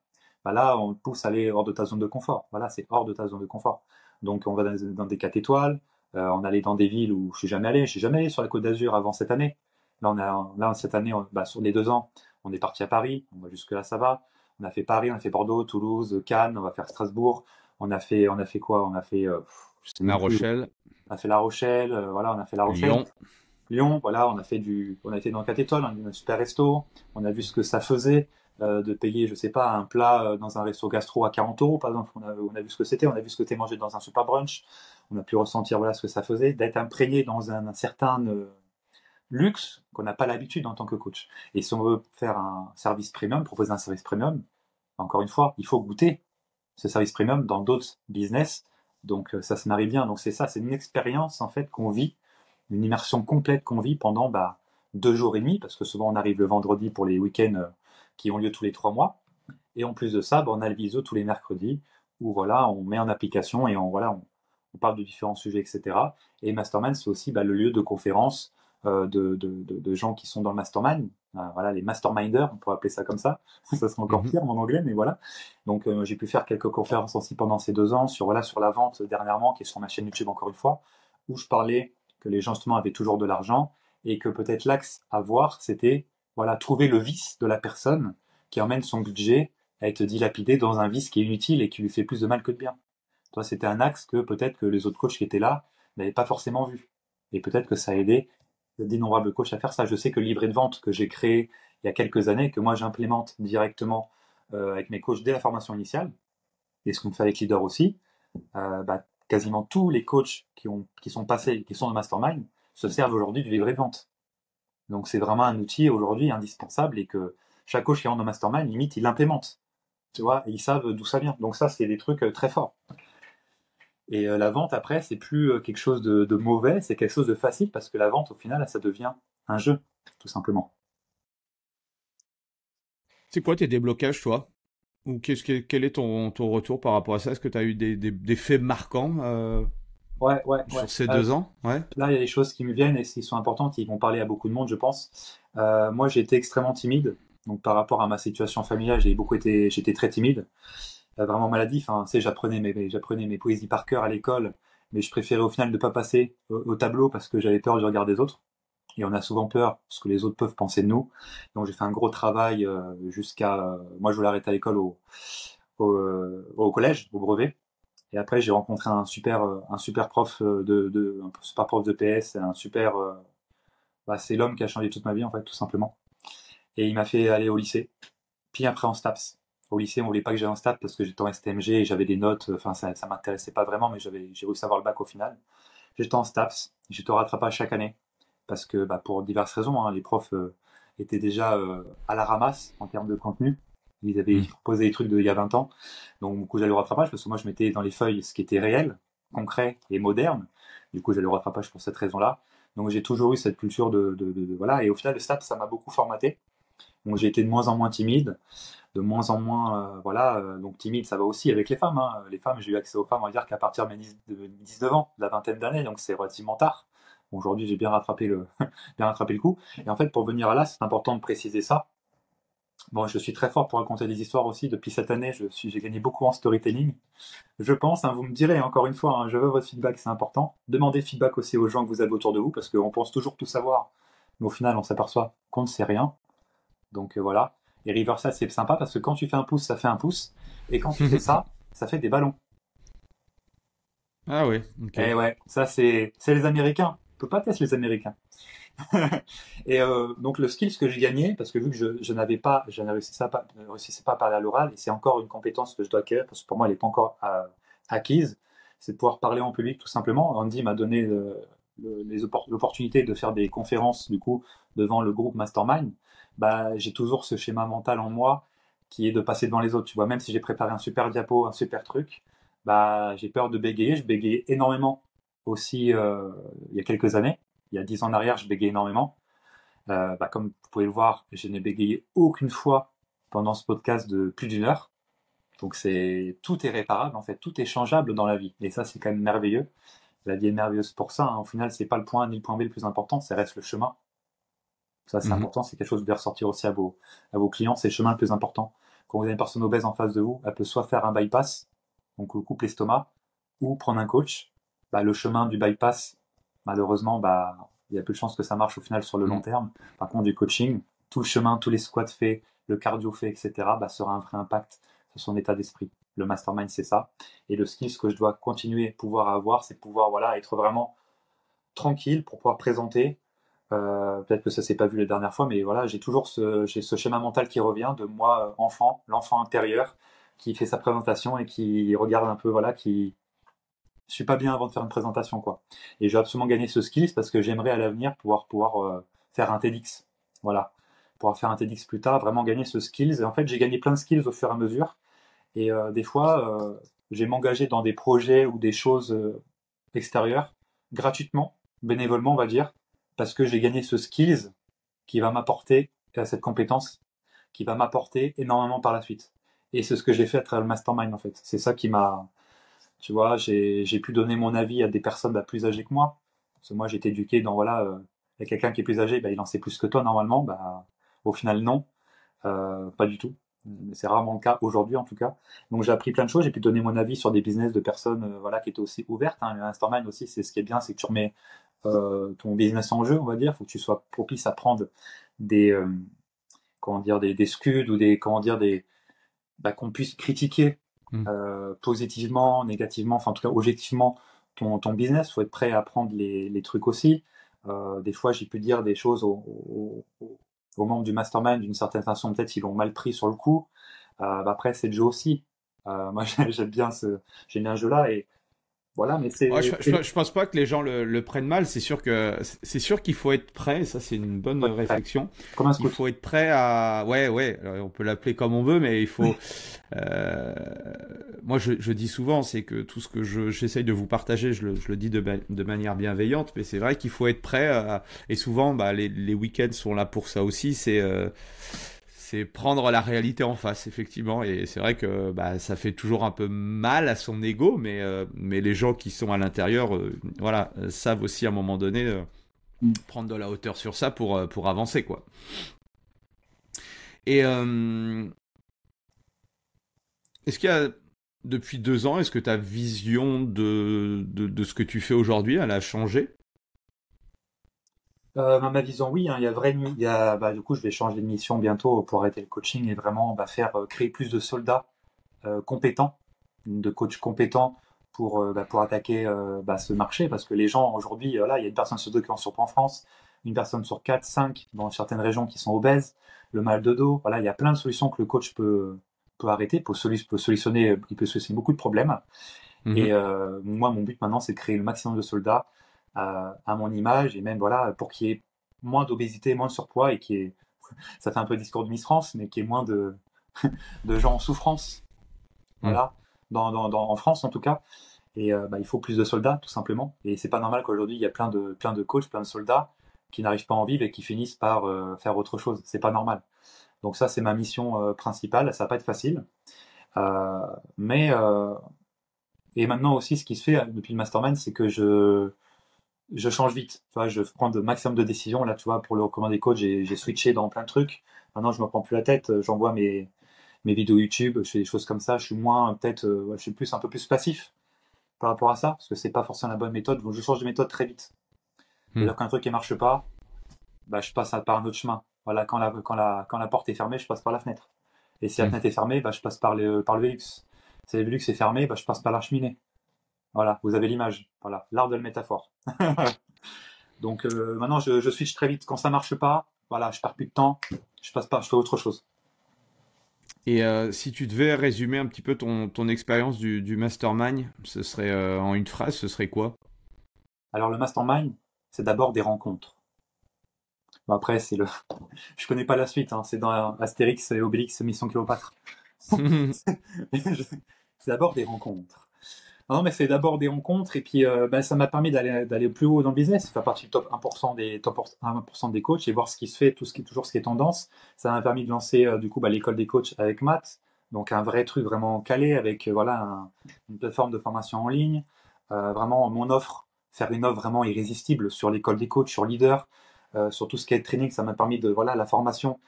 Bah là, on te pousse à aller hors de ta zone de confort. Voilà, c'est hors de ta zone de confort. Donc on va dans des 4 étoiles. On allait dans des villes où je suis jamais allé. Je suis jamais allé sur la Côte d'Azur avant cette année. Là cette année, sur les 2 ans, on est parti à Paris. Jusque là, ça va. On a fait Paris, on a fait Bordeaux, Toulouse, Cannes. On va faire Strasbourg. On a fait quoi? On a fait, je sais La même plus. Rochelle, On a fait La Rochelle. Voilà, on a fait La Rochelle. Lyon. Lyon, voilà, on a été dans 4 étoiles, on a eu un super resto. On a vu ce que ça faisait de payer, je sais pas, un plat dans un resto gastro à 40 euros, par exemple. On a vu ce que c'était. On a vu ce que c'était manger dans un super brunch. On a pu ressentir voilà ce que ça faisait, d'être imprégné dans un certain luxe qu'on n'a pas l'habitude en tant que coach. Et si on veut faire un service premium, proposer un service premium, encore une fois, il faut goûter ce service premium dans d'autres business. Donc ça se marie bien. Donc c'est ça, c'est une expérience en fait qu'on vit, une immersion complète qu'on vit pendant 2 jours et demi, parce que souvent on arrive le vendredi pour les week-ends qui ont lieu tous les 3 mois. Et en plus de ça, on a le visio tous les mercredis où voilà, on met en application et on parle de différents sujets, etc. Et Mastermind, c'est aussi le lieu de conférence de gens qui sont dans le mastermind. Voilà, les masterminders, on pourrait appeler ça comme ça. Ça serait encore pire en anglais, mais voilà. Donc j'ai pu faire quelques conférences aussi pendant ces 2 ans sur la vente dernièrement, qui est sur ma chaîne YouTube encore une fois, où je parlais que les gens justement avaient toujours de l'argent et que peut-être l'axe à voir, c'était voilà, trouver le vice de la personne qui emmène son budget à être dilapidé dans un vice qui est inutile et qui lui fait plus de mal que de bien. Toi, c'était un axe que peut-être que les autres coachs qui étaient là n'avaient pas forcément vu. Et peut-être que ça a aidé d'innombrables coachs à faire ça. Je sais que le livret de vente que j'ai créé il y a quelques années, que moi j'implémente directement avec mes coachs dès la formation initiale, et ce qu'on fait avec Leader aussi, quasiment tous les coachs qui sont passés, qui sont dans Mastermind, se servent aujourd'hui du livret de vente. Donc c'est vraiment un outil aujourd'hui indispensable et que chaque coach qui rentre dans Mastermind, limite, il l'implémente. Tu vois, et ils savent d'où ça vient. Donc ça, c'est des trucs très forts. Et la vente, après, c'est plus quelque chose de mauvais, c'est quelque chose de facile parce que la vente, au final, ça devient un jeu, tout simplement. C'est quoi tes déblocages, toi? Ou quel est ton retour par rapport à ça? Est-ce que tu as eu des faits marquants Ouais. sur ces 2 ans? Ouais. Là, il y a des choses qui me viennent et qui sont importantes, qui vont parler à beaucoup de monde, je pense. Moi, j'ai été extrêmement timide. Donc, par rapport à ma situation familiale, j'étais très timide. Vraiment maladif, hein. Tu sais, j'apprenais mes poésies par cœur à l'école, mais je préférais au final ne pas passer au tableau parce que j'avais peur du regard des autres. Et on a souvent peur ce que les autres peuvent penser de nous. Donc j'ai fait un gros travail moi je voulais arrêter à l'école au collège, au brevet. Et après j'ai rencontré un super prof un super prof de PS, c'est l'homme qui a changé toute ma vie en fait, tout simplement. Et il m'a fait aller au lycée. Puis après en STAPS. Au lycée, on voulait pas que j'aille en STAPS parce que j'étais en STMG et j'avais des notes. Enfin, ça m'intéressait pas vraiment, mais j'ai réussi à avoir le bac au final. J'étais en STAPS. J'étais au rattrapage chaque année parce que pour diverses raisons, hein, les profs étaient déjà à la ramasse en termes de contenu. Ils avaient proposé des trucs d'il y a 20 ans. Donc, du coup, j'allais au rattrapage parce que moi, je mettais dans les feuilles ce qui était réel, concret et moderne. Du coup, j'allais au rattrapage pour cette raison-là. Donc, j'ai toujours eu cette culture voilà. Et au final, le STAPS, ça m'a beaucoup formaté. Donc, j'ai été de moins en moins timide, de moins en moins, donc timide, ça va aussi avec les femmes, hein. Les femmes, j'ai eu accès aux femmes, on va dire qu'à partir de mes 19 ans, de la vingtaine d'années, donc c'est relativement tard. Aujourd'hui, j'ai bien rattrapé bien rattrapé le coup. Et en fait, pour venir à là, c'est important de préciser ça. Bon, je suis très fort pour raconter des histoires aussi. Depuis cette année, j'ai gagné beaucoup en storytelling. Je pense, hein, vous me direz encore une fois, hein, je veux votre feedback, c'est important. Demandez feedback aussi aux gens que vous avez autour de vous, parce qu'on pense toujours tout savoir, mais au final, on s'aperçoit qu'on ne sait rien. Donc voilà. Et Riversat, c'est sympa parce que quand tu fais un pouce, ça fait un pouce. Et quand tu fais ça, ça fait des ballons. Ah oui, ok. Et ouais, ça c'est les Américains. On peut pas tester les Américains. Et donc le skill que j'ai gagné, parce que vu que je ne réussissais pas à parler à l'oral, et c'est encore une compétence que je dois acquérir, parce que pour moi elle n'est pas encore acquise, c'est de pouvoir parler en public tout simplement. Andy m'a donné l'opportunité de faire des conférences du coup devant le groupe Mastermind. Bah, j'ai toujours ce schéma mental en moi qui est de passer devant les autres. Tu vois, même si j'ai préparé un super diapo, un super truc, bah, j'ai peur de bégayer. Je bégayais énormément aussi il y a quelques années. Il y a 10 ans en arrière, je bégayais énormément. Bah, comme vous pouvez le voir, je n'ai bégayé aucune fois pendant ce podcast de plus d'une heure. Donc tout est réparable en fait, tout est changeable dans la vie. Et ça, c'est quand même merveilleux. La vie est merveilleuse pour ça, hein. Au final, c'est pas le point A ni le point B le plus important, ça reste le chemin. Ça, c'est important, c'est quelque chose de ressortir aussi à vos clients, c'est le chemin le plus important. Quand vous avez une personne obèse en face de vous, elle peut soit faire un bypass, donc coupe l'estomac, ou prendre un coach. Bah, le chemin du bypass, malheureusement, bah, il y a peu de chances que ça marche au final sur le long terme. Par contre, du coaching, tout le chemin, tous les squats faits, le cardio fait, etc., bah, sera un vrai impact sur son état d'esprit. Le mastermind, c'est ça. Et le skill, que je dois continuer à pouvoir avoir, c'est pouvoir voilà, être vraiment tranquille pour pouvoir présenter. Peut-être que ça s'est pas vu les dernières fois, mais voilà, j'ai toujours j'ai ce schéma mental qui revient de moi, enfant, l'enfant intérieur, qui fait sa présentation et qui regarde un peu, voilà, je suis pas bien avant de faire une présentation, quoi. Et je vais absolument gagner ce skills parce que j'aimerais à l'avenir pouvoir faire un TEDx. Voilà. Pouvoir faire un TEDx plus tard, vraiment gagner ce skills. Et en fait, j'ai gagné plein de skills au fur et à mesure. Et des fois, j'ai m'engager dans des projets ou des choses extérieures, gratuitement, bénévolement, on va dire, parce que j'ai gagné ce skills qui va m'apporter cette compétence, qui va m'apporter énormément par la suite. Et c'est ce que j'ai fait à travers le mastermind, en fait. C'est ça qui m'a, tu vois, j'ai pu donner mon avis à des personnes plus âgées que moi. Parce que moi, j'ai été éduqué dans, voilà, il y a quelqu'un qui est plus âgé, bah, il en sait plus que toi, normalement. Bah, au final, non. Pas du tout. C'est rarement le cas aujourd'hui, en tout cas. Donc, j'ai appris plein de choses. J'ai pu donner mon avis sur des business de personnes, voilà, qui étaient aussi ouvertes, hein. Le mastermind aussi, c'est ce qui est bien, c'est que tu remets ton business en jeu, on va dire. Il faut que tu sois propice à prendre des, comment dire, des scuds ou des, comment dire, qu'on puisse critiquer positivement, négativement, enfin en tout cas objectivement ton business. Il faut être prêt à prendre les trucs aussi. Des fois, j'ai pu dire des choses aux membres du mastermind d'une certaine façon, peut-être ils l'ont mal pris sur le coup. Après, c'est le jeu aussi. Moi, j'aime bien j'ai mis un jeu là et voilà, mais Ouais, je pense pas que les gens le prennent mal. C'est sûr qu'il faut être prêt. Ça, c'est une bonne réflexion. Comme un Il scout. faut être prêt à, ouais, on peut l'appeler comme on veut, mais il faut. Moi, je dis souvent, c'est que tout ce que j'essaye de vous partager, je le dis de manière bienveillante, mais c'est vrai qu'il faut être prêt. Et souvent, bah, les week-ends sont là pour ça aussi. C'est prendre la réalité en face, effectivement. Et c'est vrai que bah, ça fait toujours un peu mal à son ego, mais les gens qui sont à l'intérieur, voilà, savent aussi à un moment donné prendre de la hauteur sur ça pour avancer, quoi. Et est-ce qu'il y a, depuis 2 ans, est-ce que ta vision de ce que tu fais aujourd'hui, elle a changé? Ma vision, oui, hein, du coup, je vais changer de mission bientôt pour arrêter le coaching et vraiment créer plus de soldats compétents, de coachs compétents pour attaquer ce marché. Parce que les gens, aujourd'hui, là, il y a une personne sur deux qui en surprend en France, une personne sur quatre, cinq dans certaines régions qui sont obèses, le mal de dos. Voilà, il y a plein de solutions que le coach peut arrêter, peut solutionner, il peut solutionner beaucoup de problèmes. Et moi, mon but maintenant, c'est de créer le maximum de soldats à mon image et même voilà pour qu'il y ait moins d'obésité, moins de surpoids et qu'il y ait, ça fait un peu discours de Miss France, mais qu'il y ait moins de gens en souffrance, voilà, en France en tout cas. Et il faut plus de soldats tout simplement. Et c'est pas normal qu'aujourd'hui il y a plein de coachs, plein de soldats qui n'arrivent pas à en vivre et qui finissent par faire autre chose. C'est pas normal. Donc ça c'est ma mission principale. Ça va pas être facile, mais et maintenant aussi ce qui se fait depuis le mastermind, c'est que je change vite. Tu vois, je prends le maximum de décisions. Là, tu vois, pour le recommander coach, j'ai switché dans plein de trucs. Maintenant, je me prends plus la tête. J'envoie mes vidéos YouTube. Je fais des choses comme ça. Je suis moins, peut-être, je suis un peu plus passif par rapport à ça, parce que c'est pas forcément la bonne méthode. Donc, je change de méthode très vite. C'est-à-dire qu'un truc qui marche pas, bah, je passe par un autre chemin. Voilà, quand la porte est fermée, je passe par la fenêtre. Et si la fenêtre est fermée, bah, je passe par le Velux. Si le Velux est fermé, bah, je passe par la cheminée. Voilà, vous avez l'image. Voilà, l'art de la métaphore. Donc maintenant, je switch très vite. Quand ça marche pas, voilà, je perds plus de temps. Je fais autre chose. Et si tu devais résumer un petit peu ton expérience du mastermind, ce serait en une phrase, ce serait quoi? Alors le mastermind, c'est d'abord des rencontres. Bon, après, je connais pas la suite, hein, c'est dans Astérix et Obélix Mission Cléopâtre. C'est d'abord des rencontres. Non, mais c'est d'abord des rencontres et puis ça m'a permis d'aller plus haut dans le business, faire partie du top 1% des top 1% des coachs et voir ce qui se fait, toujours ce qui est tendance. Ça m'a permis de lancer du coup l'école des coachs avec Matt, donc un vrai truc vraiment calé avec une plateforme de formation en ligne, vraiment mon offre, faire une offre vraiment irrésistible sur l'école des coachs, sur Leader, sur tout ce qui est training. Ça m'a permis de la formation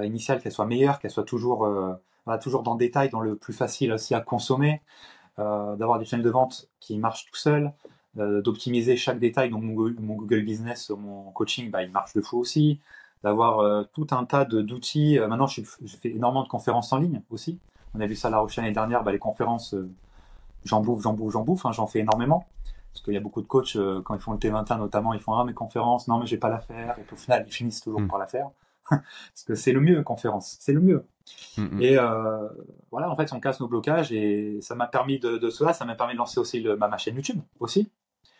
initiale qu'elle soit meilleure, qu'elle soit toujours dans le détail, dans le plus facile aussi à consommer. D'avoir des chaînes de vente qui marchent tout seul, d'optimiser chaque détail. Donc mon Google Business, mon coaching, il marche de fou aussi. D'avoir tout un tas d'outils. Maintenant, je fais énormément de conférences en ligne aussi. On a vu ça à La Rochelle l'année dernière. Les conférences, j'en bouffe. Hein, j'en fais énormément. Parce qu'il y a beaucoup de coachs, quand ils font le T21 notamment, ils font mes conférences, non mais j'ai pas la faire. Et puis au final, ils finissent toujours par la faire. Parce que c'est le mieux, conférence. C'est le mieux. Et en fait, on casse nos blocages et ça m'a permis de cela. Ça m'a permis de lancer aussi ma chaîne YouTube aussi.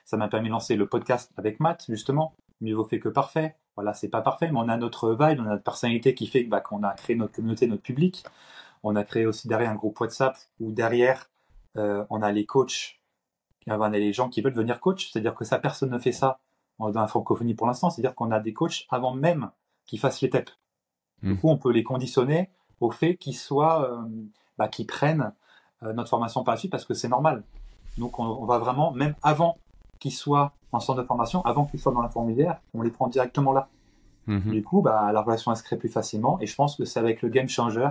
Ça m'a permis de lancer le podcast avec Matt, justement. Mieux vaut fait que parfait. Voilà, c'est pas parfait, mais on a notre vibe, on a notre personnalité qui fait qu'on a créé notre communauté, notre public. On a créé aussi derrière un groupe WhatsApp où derrière, on a les coachs, on a les gens qui veulent devenir coach. C'est-à-dire que ça, personne ne fait ça dans la francophonie pour l'instant. C'est-à-dire qu'on a des coachs avant même qu'ils fassent les TEP. Du coup, on peut les conditionner au fait qu'ils qu'ils prennent notre formation par la suite parce que c'est normal. Donc, on va vraiment, même avant qu'ils soient en centre de formation, avant qu'ils soient dans la formulaire, on les prend directement là. Du coup, la relation se crée plus facilement et je pense que c'est avec le game changer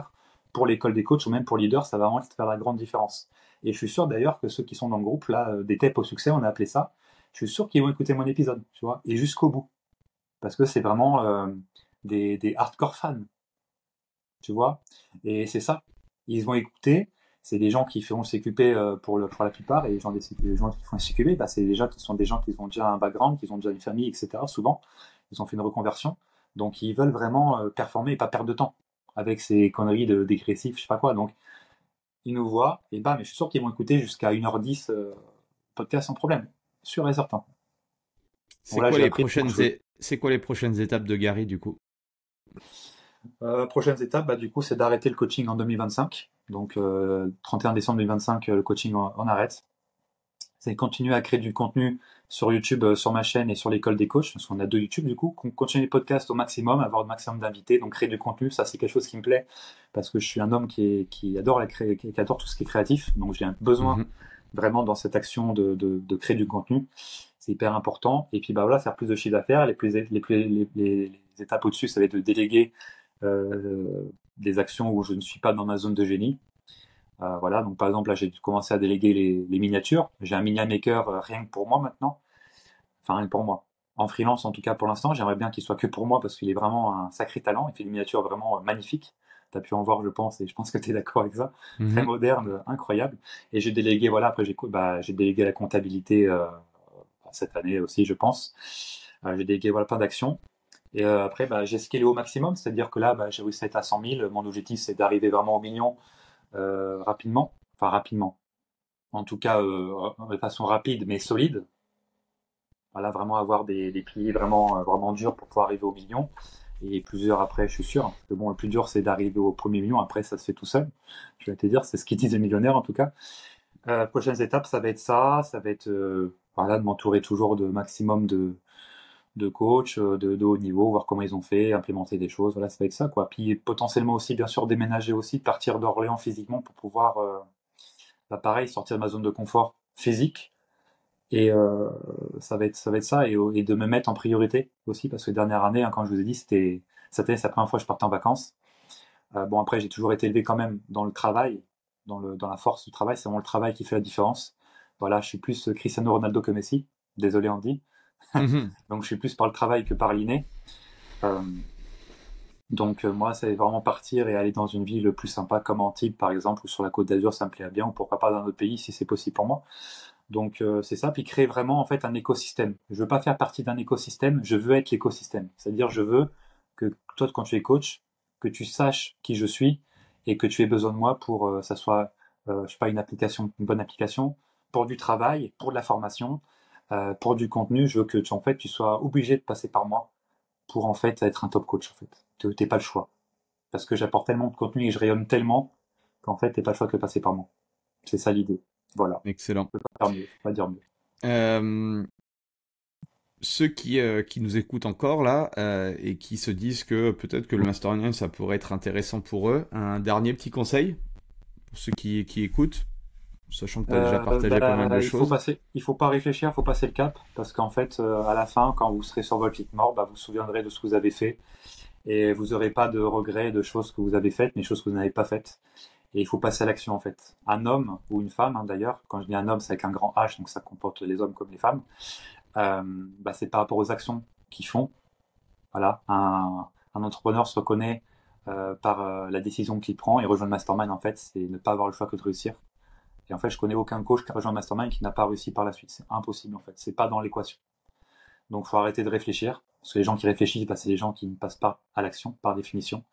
pour l'école des coachs ou même pour leader, ça va vraiment faire la grande différence. Et je suis sûr d'ailleurs que ceux qui sont dans le groupe, là, des TEP au succès, on a appelé ça, je suis sûr qu'ils vont écouter mon épisode, tu vois, et jusqu'au bout. Parce que c'est vraiment des hardcore fans. Tu vois, et c'est ça. Ils vont écouter. C'est des gens qui feront le CQP pour la plupart, et les gens qui font le CQP, c'est déjà qui sont des gens qui ont déjà un background, qui ont déjà une famille, etc. Souvent, ils ont fait une reconversion, donc ils veulent vraiment performer et pas perdre de temps avec ces conneries de dégressifs, je sais pas quoi. Donc ils nous voient et mais je suis sûr qu'ils vont écouter jusqu'à 1h10 podcast sans problème, sûr et certain. C'est quoi les prochaines étapes de Gary du coup? Prochaines étapes, du coup, c'est d'arrêter le coaching en 2025. Donc, 31 décembre 2025, le coaching on arrête. C'est continuer à créer du contenu sur YouTube, sur ma chaîne et sur l'école des coachs, parce qu'on a 2 YouTube du coup. Continuer les podcasts au maximum, avoir le maximum d'invités, donc créer du contenu, ça c'est quelque chose qui me plaît, parce que je suis un homme qui adore qui adore tout ce qui est créatif, donc j'ai un besoin vraiment dans cette action de créer du contenu. C'est hyper important. Et puis faire plus de chiffre d'affaires. Les étapes au-dessus, ça va être de déléguer des actions où je ne suis pas dans ma zone de génie. Donc par exemple là j'ai commencé à déléguer les miniatures. J'ai un mini maker rien que pour moi maintenant. Enfin rien que pour moi. En freelance en tout cas pour l'instant. J'aimerais bien qu'il soit que pour moi parce qu'il est vraiment un sacré talent. Il fait des miniatures vraiment magnifiques. Tu as pu en voir je pense et je pense que tu es d'accord avec ça. Très moderne, incroyable. Et j'ai délégué après j'ai délégué la comptabilité cette année aussi je pense. J'ai délégué plein d'actions. Et après, j'ai scalé au maximum, c'est-à-dire que là, j'ai réussi à être à 100 000. Mon objectif, c'est d'arriver vraiment au million rapidement. Enfin, rapidement. En tout cas, de façon rapide, mais solide. Voilà, vraiment avoir des piliers vraiment durs pour pouvoir arriver au million. Et plusieurs après, je suis sûr. Parce que le plus dur, c'est d'arriver au premier million. Après, ça se fait tout seul. Je vais te dire, c'est ce qu'ils disent les millionnaires, en tout cas. Prochaines étapes, ça va être ça. Ça va être de m'entourer toujours de maximum de coach, de haut niveau, voir comment ils ont fait, implémenter des choses, ça va être ça, quoi. Puis potentiellement aussi, bien sûr, déménager aussi, partir d'Orléans physiquement pour pouvoir, pareil, sortir de ma zone de confort physique. Et ça va être ça, et de me mettre en priorité aussi, parce que dernière année, quand je vous ai dit, cette année, c'est la première fois que je partais en vacances. Après, j'ai toujours été élevé quand même dans le travail, dans la force du travail, c'est vraiment le travail qui fait la différence. Voilà, je suis plus Cristiano Ronaldo que Messi, désolé Andy. Donc je suis plus par le travail que par l'inné. Donc moi, c'est vraiment partir et aller dans une ville plus sympa comme Antibes par exemple, ou sur la Côte d'Azur, ça me plaît bien, ou pourquoi pas dans un autre pays si c'est possible pour moi. Donc c'est ça, puis créer vraiment en fait un écosystème. Je veux pas faire partie d'un écosystème, je veux être l'écosystème. C'est-à-dire je veux que toi, quand tu es coach, que tu saches qui je suis et que tu aies besoin de moi pour ça soit je sais pas une bonne application, pour du travail, pour de la formation, pour du contenu. Je veux que tu sois obligé de passer par moi pour en fait être un top coach en fait. T'es pas le choix parce que j'apporte tellement de contenu et je rayonne tellement qu'en fait t'es pas le choix que de passer par moi. C'est ça l'idée. Voilà. Excellent. Je peux pas faire mieux, pas dire mieux. Ceux qui nous écoutent encore là et qui se disent que peut-être que le mastermind ça pourrait être intéressant pour eux, un dernier petit conseil pour ceux qui écoutent, sachant que tu as déjà partagé pas mal de choses. Il faut pas réfléchir, il faut passer le cap parce qu'en fait à la fin quand vous serez sur votre lit de mort, vous vous souviendrez de ce que vous avez fait et vous n'aurez pas de regrets de choses que vous avez faites mais choses que vous n'avez pas faites. Et il faut passer à l'action en fait. Un homme ou une femme d'ailleurs, quand je dis un homme c'est avec un grand H donc ça comporte les hommes comme les femmes. C'est par rapport aux actions qu'ils font. Voilà, un entrepreneur se reconnaît par la décision qu'il prend et rejoindre le mastermind en fait, c'est ne pas avoir le choix que de réussir. Et en fait, je connais aucun coach qui a rejoint le mastermind qui n'a pas réussi par la suite. C'est impossible en fait, c'est pas dans l'équation. Donc, faut arrêter de réfléchir parce que les gens qui réfléchissent, c'est les gens qui ne passent pas à l'action par définition.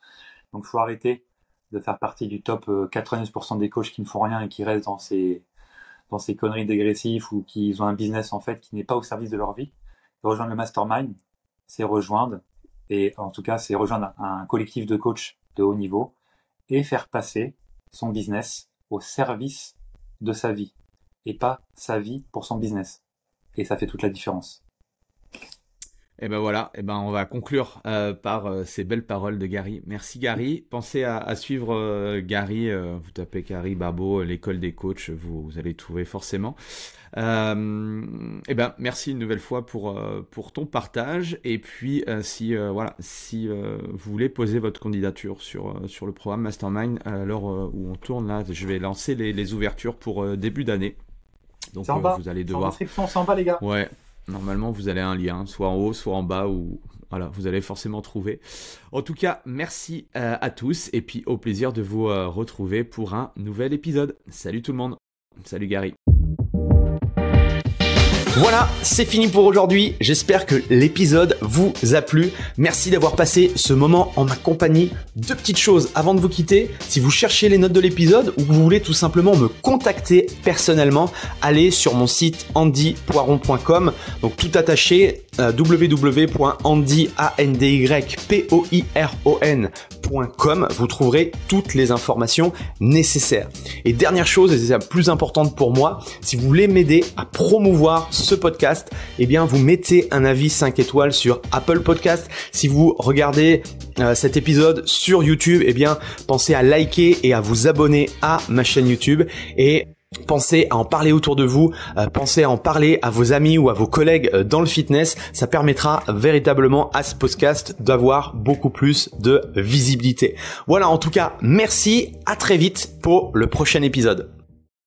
Donc, faut arrêter de faire partie du top 90% des coachs qui ne font rien et qui restent dans ces conneries dégressives ou qui ont un business en fait qui n'est pas au service de leur vie. Rejoindre le mastermind, c'est rejoindre un collectif de coachs de haut niveau et faire passer son business au service de sa vie et pas sa vie pour son business. Et ça fait toute la différence. Et ben voilà, on va conclure par ces belles paroles de Gary. Merci Gary. Pensez à suivre Gary. Vous tapez Gary Babo, l'école des coachs, vous allez trouver forcément. Merci une nouvelle fois pour ton partage. Et puis si vous voulez poser votre candidature sur le programme Mastermind, à l'heure où on tourne là, je vais lancer les ouvertures pour début d'année. Donc vous allez devoir. L'inscription, c'est en bas les gars. Ouais. Normalement, vous avez un lien, soit en haut, soit en bas, ou voilà, vous allez forcément trouver. En tout cas, merci à tous, et puis au plaisir de vous retrouver pour un nouvel épisode. Salut tout le monde. Salut Gary. Voilà, c'est fini pour aujourd'hui. J'espère que l'épisode vous a plu. Merci d'avoir passé ce moment en ma compagnie. Deux petites choses avant de vous quitter. Si vous cherchez les notes de l'épisode ou que vous voulez tout simplement me contacter personnellement, allez sur mon site andypoiron.com. Donc tout attaché, www.andypoiron.com. Vous trouverez toutes les informations nécessaires. Et dernière chose, et c'est la plus importante pour moi, si vous voulez m'aider à promouvoir ce podcast, vous mettez un avis 5 étoiles sur Apple Podcast. Si vous regardez cet épisode sur YouTube, pensez à liker et à vous abonner à ma chaîne YouTube et pensez à en parler autour de vous, pensez à en parler à vos amis ou à vos collègues dans le fitness. Ça permettra véritablement à ce podcast d'avoir beaucoup plus de visibilité. Voilà, en tout cas, merci, à très vite pour le prochain épisode.